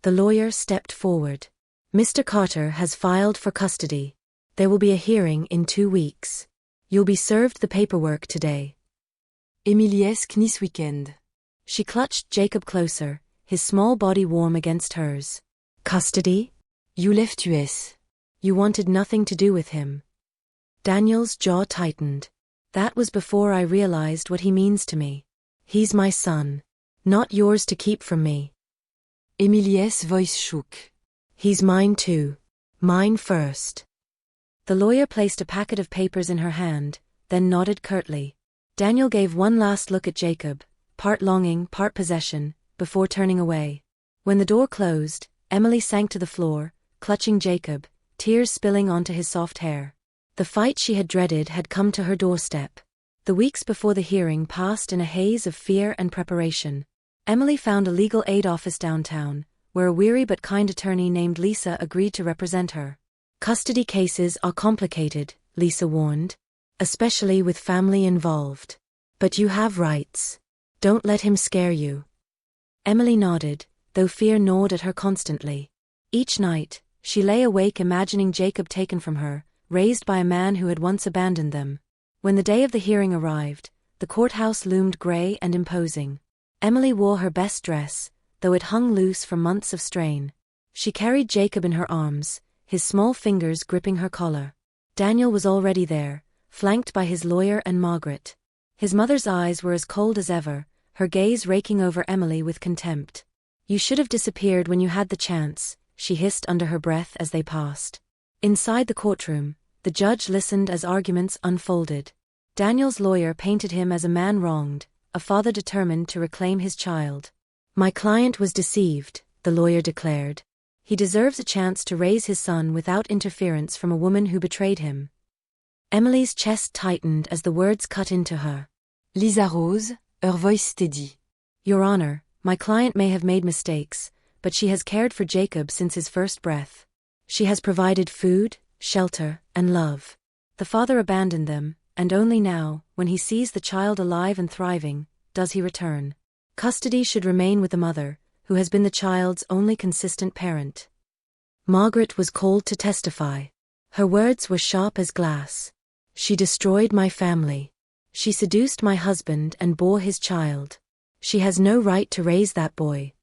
The lawyer stepped forward. "Mr. Carter has filed for custody. There will be a hearing in 2 weeks. You'll be served the paperwork today." Emilies knis weekend. She clutched Jacob closer, his small body warm against hers. "Custody? You left US. You wanted nothing to do with him." Daniel's jaw tightened. "That was before I realized what he means to me. He's my son. Not yours to keep from me." Emilies' voice shook. "He's mine too. Mine first." The lawyer placed a packet of papers in her hand, then nodded curtly. Daniel gave one last look at Jacob, part longing, part possession, before turning away. When the door closed, Emily sank to the floor, clutching Jacob, tears spilling onto his soft hair. The fight she had dreaded had come to her doorstep. The weeks before the hearing passed in a haze of fear and preparation. Emily found a legal aid office downtown, where a weary but kind attorney named Lisa agreed to represent her. "Custody cases are complicated," Lisa warned, "especially with family involved. But you have rights. Don't let him scare you." Emily nodded, though fear gnawed at her constantly. Each night, she lay awake imagining Jacob taken from her, raised by a man who had once abandoned them. When the day of the hearing arrived, the courthouse loomed gray and imposing. Emily wore her best dress, though it hung loose from months of strain. She carried Jacob in her arms, his small fingers gripping her collar. Daniel was already there, flanked by his lawyer and Margaret. His mother's eyes were as cold as ever, her gaze raking over Emily with contempt. "You should have disappeared when you had the chance," she hissed under her breath as they passed. Inside the courtroom, the judge listened as arguments unfolded. Daniel's lawyer painted him as a man wronged, a father determined to reclaim his child. "My client was deceived," the lawyer declared. "He deserves a chance to raise his son without interference from a woman who betrayed him." Emily's chest tightened as the words cut into her. Lisa rose, her voice steady. "Your Honor, my client may have made mistakes, but she has cared for Jacob since his first breath. She has provided food, shelter, and love. The father abandoned them, and only now, when he sees the child alive and thriving, does he return. Custody should remain with the mother, who has been the child's only consistent parent." Margaret was called to testify. Her words were sharp as glass. "She destroyed my family. She seduced my husband and bore his child. She has no right to raise that boy."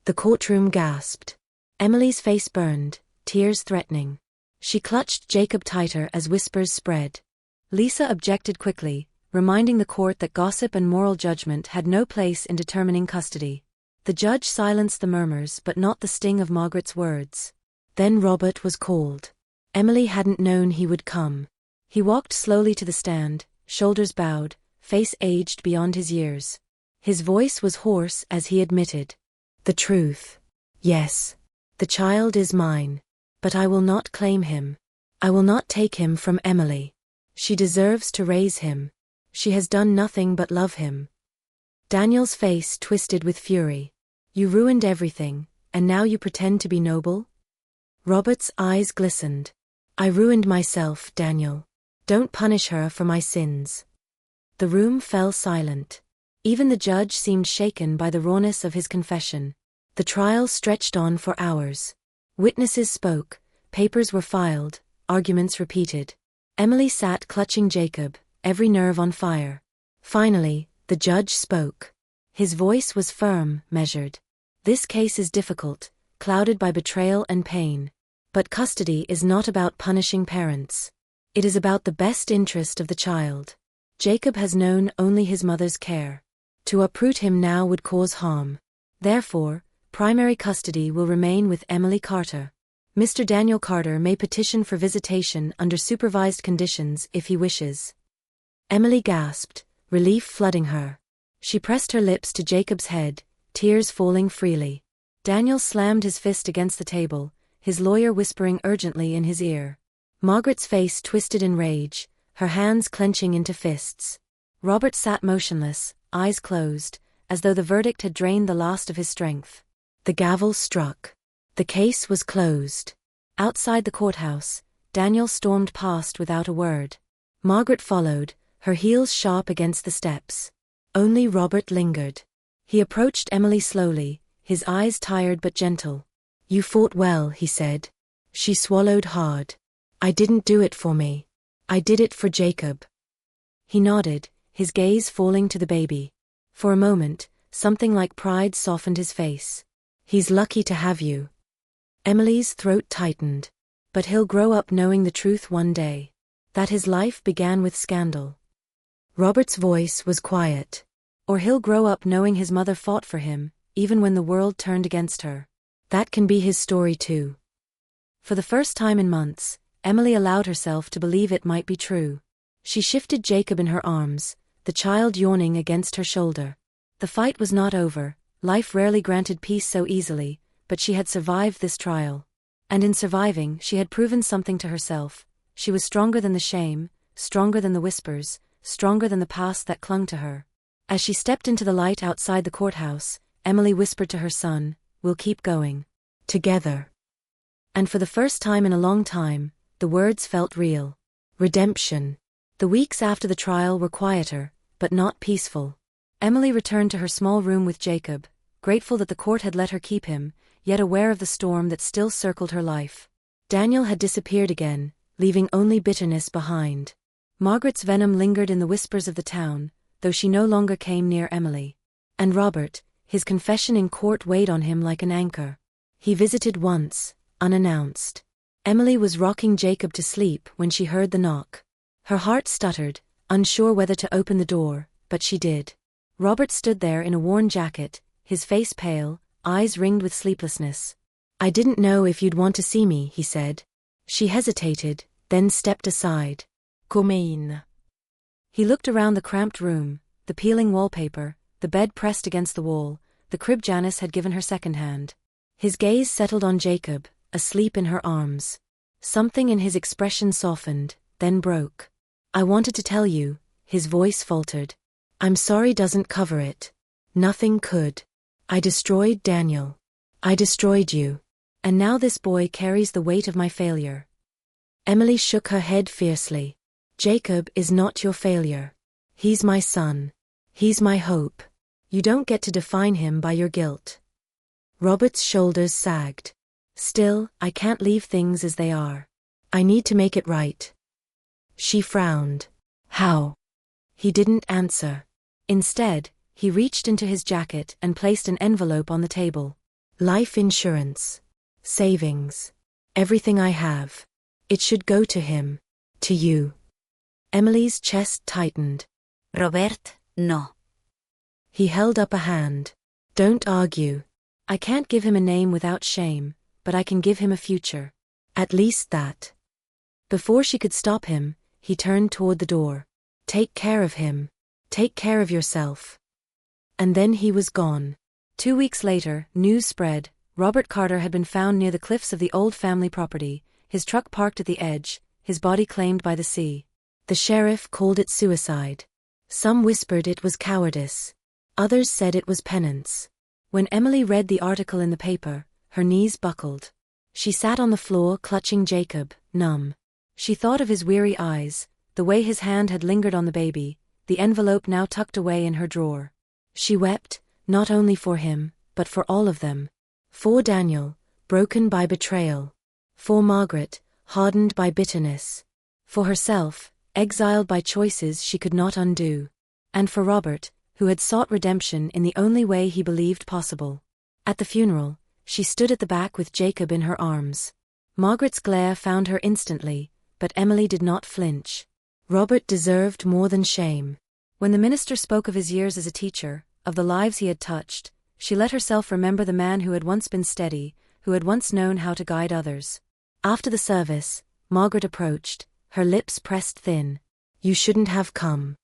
The courtroom gasped. Emily's face burned, tears threatening. She clutched Jacob tighter as whispers spread. Lisa objected quickly, reminding the court that gossip and moral judgment had no place in determining custody. The judge silenced the murmurs but not the sting of Margaret's words. Then Robert was called. Emily hadn't known he would come. He walked slowly to the stand, shoulders bowed, face aged beyond his years. His voice was hoarse as he admitted, "The truth. Yes. The child is mine. But I will not claim him. I will not take him from Emily. She deserves to raise him. She has done nothing but love him." Daniel's face twisted with fury. "You ruined everything, and now you pretend to be noble?" Robert's eyes glistened. "I ruined myself, Daniel. Don't punish her for my sins." The room fell silent. Even the judge seemed shaken by the rawness of his confession. The trial stretched on for hours. Witnesses spoke, papers were filed, arguments repeated. Emily sat clutching Jacob, every nerve on fire. Finally, the judge spoke. His voice was firm, measured. "This case is difficult, clouded by betrayal and pain. But custody is not about punishing parents. It is about the best interest of the child. Jacob has known only his mother's care. To uproot him now would cause harm. Therefore, primary custody will remain with Emily Carter. Mr. Daniel Carter may petition for visitation under supervised conditions if he wishes." Emily gasped, relief flooding her. She pressed her lips to Jacob's head, tears falling freely. Daniel slammed his fist against the table, his lawyer whispering urgently in his ear. Margaret's face twisted in rage, her hands clenching into fists. Robert sat motionless, eyes closed, as though the verdict had drained the last of his strength. The gavel struck. The case was closed. Outside the courthouse, Daniel stormed past without a word. Margaret followed, her heels sharp against the steps. Only Robert lingered. He approached Emily slowly, his eyes tired but gentle. "You fought well," he said. She swallowed hard. "I didn't do it for me. I did it for Jacob." He nodded, his gaze falling to the baby. For a moment, something like pride softened his face. "He's lucky to have you." Emily's throat tightened. "But he'll grow up knowing the truth one day. That his life began with scandal." Robert's voice was quiet. "Or he'll grow up knowing his mother fought for him, even when the world turned against her. That can be his story too." For the first time in months, Emily allowed herself to believe it might be true. She shifted Jacob in her arms, the child yawning against her shoulder. The fight was not over. Life rarely granted peace so easily, but she had survived this trial. And in surviving, she had proven something to herself. She was stronger than the shame, stronger than the whispers, stronger than the past that clung to her. As she stepped into the light outside the courthouse, Emily whispered to her son, "We'll keep going. Together." And for the first time in a long time, the words felt real. Redemption. The weeks after the trial were quieter, but not peaceful. Emily returned to her small room with Jacob, grateful that the court had let her keep him, yet aware of the storm that still circled her life. Daniel had disappeared again, leaving only bitterness behind. Margaret's venom lingered in the whispers of the town, though she no longer came near Emily. And Robert, his confession in court weighed on him like an anchor. He visited once, unannounced. Emily was rocking Jacob to sleep when she heard the knock. Her heart stuttered, unsure whether to open the door, but she did. Robert stood there in a worn jacket, his face pale, eyes ringed with sleeplessness. "I didn't know if you'd want to see me," he said. She hesitated, then stepped aside. "Come in." He looked around the cramped room, the peeling wallpaper, the bed pressed against the wall, the crib Janice had given her secondhand. His gaze settled on Jacob, asleep in her arms. Something in his expression softened, then broke. "I wanted to tell you," his voice faltered. "I'm sorry doesn't cover it. Nothing could. I destroyed Daniel. I destroyed you. And now this boy carries the weight of my failure." Emily shook her head fiercely. "Jacob is not your failure. He's my son. He's my hope. You don't get to define him by your guilt." Robert's shoulders sagged. "Still, I can't leave things as they are. I need to make it right." She frowned. "How?" He didn't answer. Instead, he reached into his jacket and placed an envelope on the table. "Life insurance. Savings. Everything I have. It should go to him. To you." Emily's chest tightened. Robert, no. He held up a hand. "Don't argue. I can't give him a name without shame, but I can give him a future. At least that." Before she could stop him, he turned toward the door. "Take care of him. Take care of yourself." And then he was gone. 2 weeks later, news spread. Robert Carter had been found near the cliffs of the old family property, his truck parked at the edge, his body claimed by the sea. The sheriff called it suicide. Some whispered it was cowardice. Others said it was penance. When Emily read the article in the paper, her knees buckled. She sat on the floor clutching Jacob, numb. She thought of his weary eyes, the way his hand had lingered on the baby, the envelope now tucked away in her drawer. She wept, not only for him, but for all of them. For Daniel, broken by betrayal. For Margaret, hardened by bitterness. For herself, exiled by choices she could not undo. And for Robert, who had sought redemption in the only way he believed possible. At the funeral, she stood at the back with Jacob in her arms. Margaret's glare found her instantly, but Emily did not flinch. Robert deserved more than shame. When the minister spoke of his years as a teacher, of the lives he had touched, she let herself remember the man who had once been steady, who had once known how to guide others. After the service, Margaret approached, her lips pressed thin. "You shouldn't have come."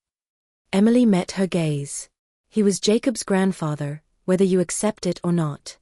Emily met her gaze. He was Jacob's grandfather, whether you accept it or not.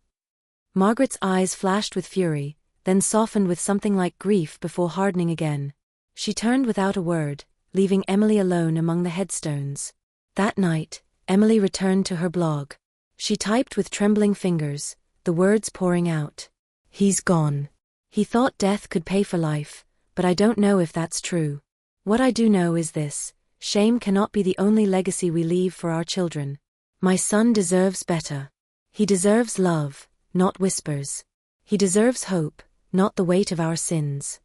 Margaret's eyes flashed with fury, then softened with something like grief before hardening again. She turned without a word, leaving Emily alone among the headstones. That night, Emily returned to her blog. She typed with trembling fingers, the words pouring out. "He's gone. He thought death could pay for life, but I don't know if that's true. What I do know is this: shame cannot be the only legacy we leave for our children. My son deserves better. He deserves love, not whispers. He deserves hope, not the weight of our sins."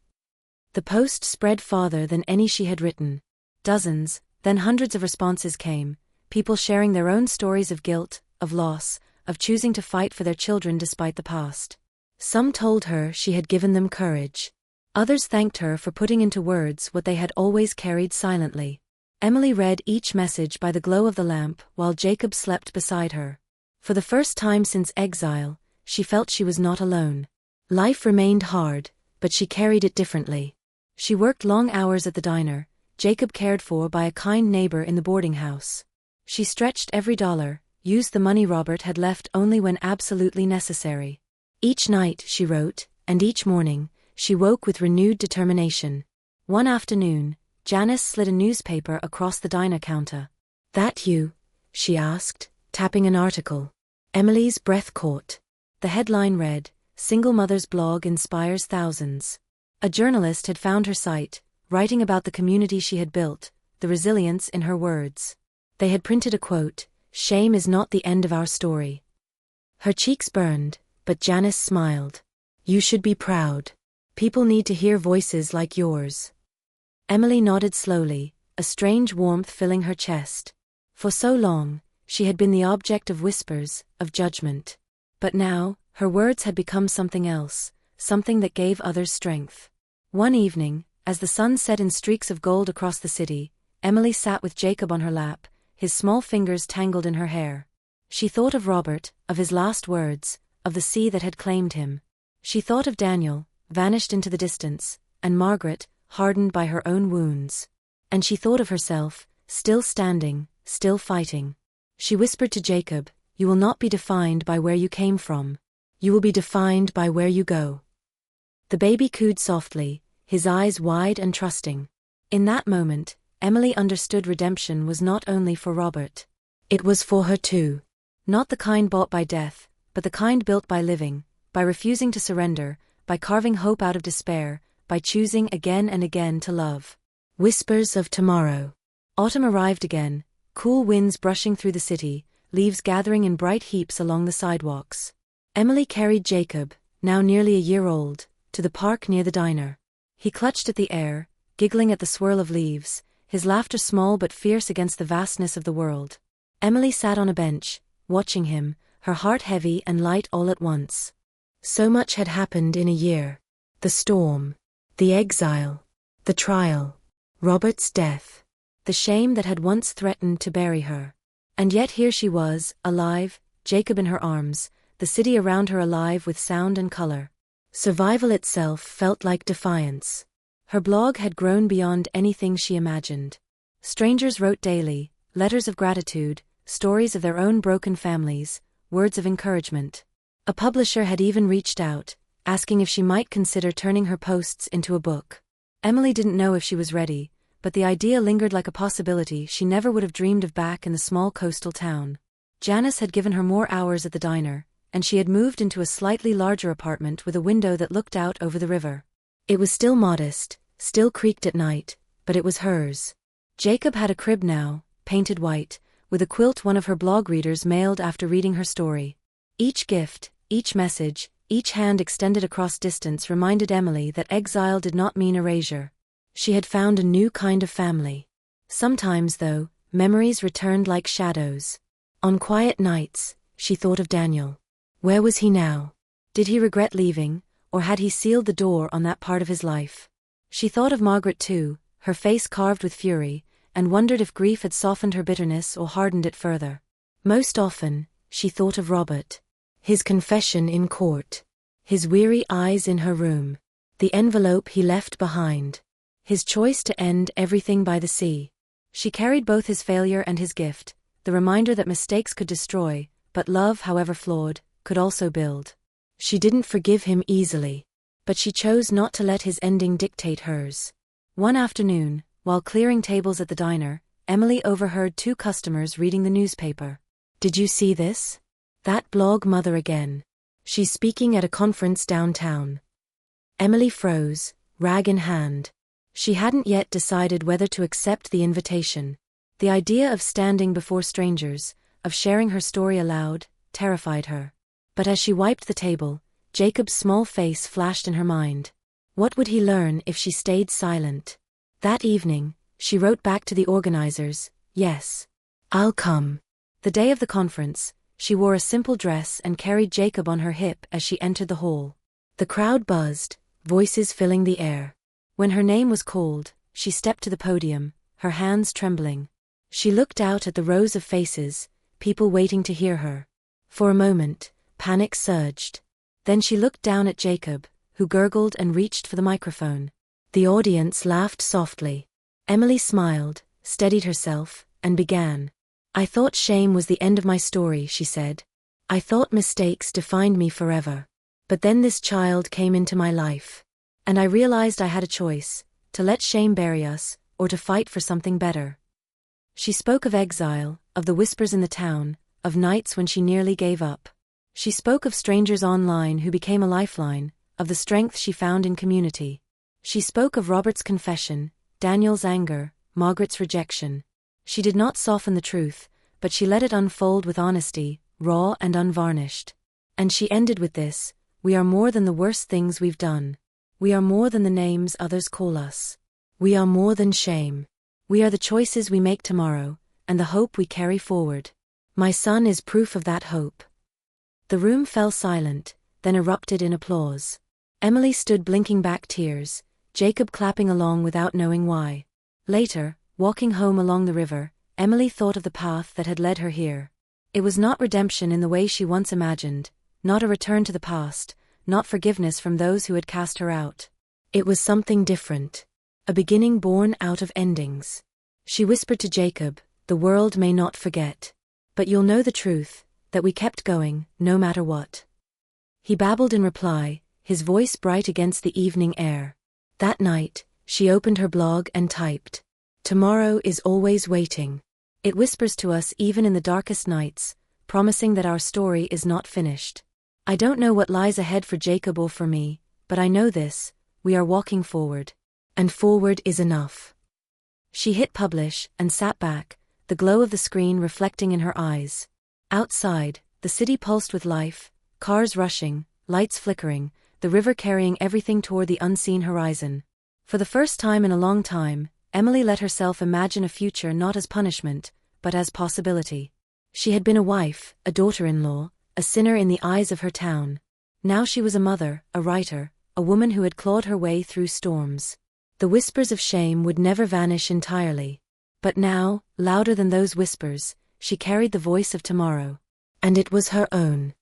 The post spread farther than any she had written. Dozens, then hundreds of responses came, people sharing their own stories of guilt, of loss, of choosing to fight for their children despite the past. Some told her she had given them courage. Others thanked her for putting into words what they had always carried silently. Emily read each message by the glow of the lamp while Jacob slept beside her. For the first time since exile, she felt she was not alone. Life remained hard, but she carried it differently. She worked long hours at the diner, Jacob cared for by a kind neighbor in the boarding house. She stretched every dollar, used the money Robert had left only when absolutely necessary. Each night, she wrote, and each morning, she woke with renewed determination. One afternoon, Janice slid a newspaper across the diner counter. "That you?" she asked, tapping an article. Emily's breath caught. The headline read, "Single Mother's Blog Inspires Thousands." A journalist had found her site, writing about the community she had built, the resilience in her words. They had printed a quote, "Shame is not the end of our story." Her cheeks burned, but Janice smiled. "You should be proud. People need to hear voices like yours." Emily nodded slowly, a strange warmth filling her chest. For so long, she had been the object of whispers, of judgment. But now, her words had become something else, something that gave others strength. One evening, As the sun set in streaks of gold across the city, Emily sat with Jacob on her lap, his small fingers tangled in her hair. She thought of Robert, of his last words, of the sea that had claimed him. She thought of Daniel, vanished into the distance, and Margaret, hardened by her own wounds. And she thought of herself, still standing, still fighting. She whispered to Jacob, "You will not be defined by where you came from. You will be defined by where you go." The baby cooed softly, his eyes wide and trusting. In that moment, Emily understood redemption was not only for Robert. It was for her too. Not the kind bought by death, but the kind built by living, by refusing to surrender, by carving hope out of despair, by choosing again and again to love. Whispers of tomorrow. Autumn arrived again, cool winds brushing through the city, leaves gathering in bright heaps along the sidewalks. Emily carried Jacob, now nearly a year old, to the park near the diner. He clutched at the air, giggling at the swirl of leaves, his laughter small but fierce against the vastness of the world. Emily sat on a bench, watching him, her heart heavy and light all at once. So much had happened in a year. The storm, the exile, the trial, Robert's death, the shame that had once threatened to bury her. And yet here she was, alive, Jacob in her arms, the city around her alive with sound and color. Survival itself felt like defiance. Her blog had grown beyond anything she imagined. Strangers wrote daily, letters of gratitude, stories of their own broken families, words of encouragement. A publisher had even reached out, asking if she might consider turning her posts into a book. Emily didn't know if she was ready, but the idea lingered like a possibility she never would have dreamed of back in the small coastal town. Janice had given her more hours at the diner, and she had moved into a slightly larger apartment with a window that looked out over the river. It was still modest, still creaked at night, but it was hers. Jacob had a crib now, painted white, with a quilt one of her blog readers mailed after reading her story. Each gift, each message, each hand extended across distance reminded Emily that exile did not mean erasure. She had found a new kind of family. Sometimes, though, memories returned like shadows. On quiet nights, she thought of Daniel. Where was he now? Did he regret leaving, or had he sealed the door on that part of his life? She thought of Margaret too, her face carved with fury, and wondered if grief had softened her bitterness or hardened it further. Most often, she thought of Robert. His confession in court. His weary eyes in her room. The envelope he left behind. His choice to end everything by the sea. She carried both his failure and his gift, the reminder that mistakes could destroy, but love, however flawed, could also build. She didn't forgive him easily, but she chose not to let his ending dictate hers. One afternoon, while clearing tables at the diner, Emily overheard two customers reading the newspaper. "Did you see this? That blog mother again. She's speaking at a conference downtown." Emily froze, rag in hand. She hadn't yet decided whether to accept the invitation. The idea of standing before strangers, of sharing her story aloud, terrified her. But as she wiped the table, Jacob's small face flashed in her mind. What would he learn if she stayed silent? That evening, she wrote back to the organizers, "Yes, I'll come." The day of the conference, she wore a simple dress and carried Jacob on her hip as she entered the hall. The crowd buzzed, voices filling the air. When her name was called, she stepped to the podium, her hands trembling. She looked out at the rows of faces, people waiting to hear her. For a moment, panic surged. Then she looked down at Jacob, who gurgled and reached for the microphone. The audience laughed softly. Emily smiled, steadied herself, and began. "I thought shame was the end of my story," she said. "I thought mistakes defined me forever. But then this child came into my life. And I realized I had a choice, to let shame bury us, or to fight for something better." She spoke of exile, of the whispers in the town, of nights when she nearly gave up. She spoke of strangers online who became a lifeline, of the strength she found in community. She spoke of Robert's confession, Daniel's anger, Margaret's rejection. She did not soften the truth, but she let it unfold with honesty, raw and unvarnished. And she ended with this: "We are more than the worst things we've done. We are more than the names others call us. We are more than shame. We are the choices we make tomorrow, and the hope we carry forward. My son is proof of that hope." The room fell silent, then erupted in applause. Emily stood blinking back tears. Jacob clapping along without knowing why. Later, walking home along the river, Emily thought of the path that had led her here. It was not redemption in the way she once imagined, not a return to the past, not forgiveness from those who had cast her out. It was something different. A beginning born out of endings. She whispered to Jacob, "The world may not forget. But you'll know the truth, that we kept going, no matter what." He babbled in reply, his voice bright against the evening air. That night, she opened her blog and typed, "Tomorrow is always waiting. It whispers to us even in the darkest nights, promising that our story is not finished. I don't know what lies ahead for Jacob or for me, but I know this, we are walking forward. And forward is enough." She hit publish and sat back, the glow of the screen reflecting in her eyes. Outside, the city pulsed with life, cars rushing, lights flickering, the river carrying everything toward the unseen horizon. For the first time in a long time, Emily let herself imagine a future not as punishment, but as possibility. She had been a wife, a daughter-in-law, a sinner in the eyes of her town. Now she was a mother, a writer, a woman who had clawed her way through storms. The whispers of shame would never vanish entirely. But now, louder than those whispers, she carried the voice of tomorrow. And it was her own.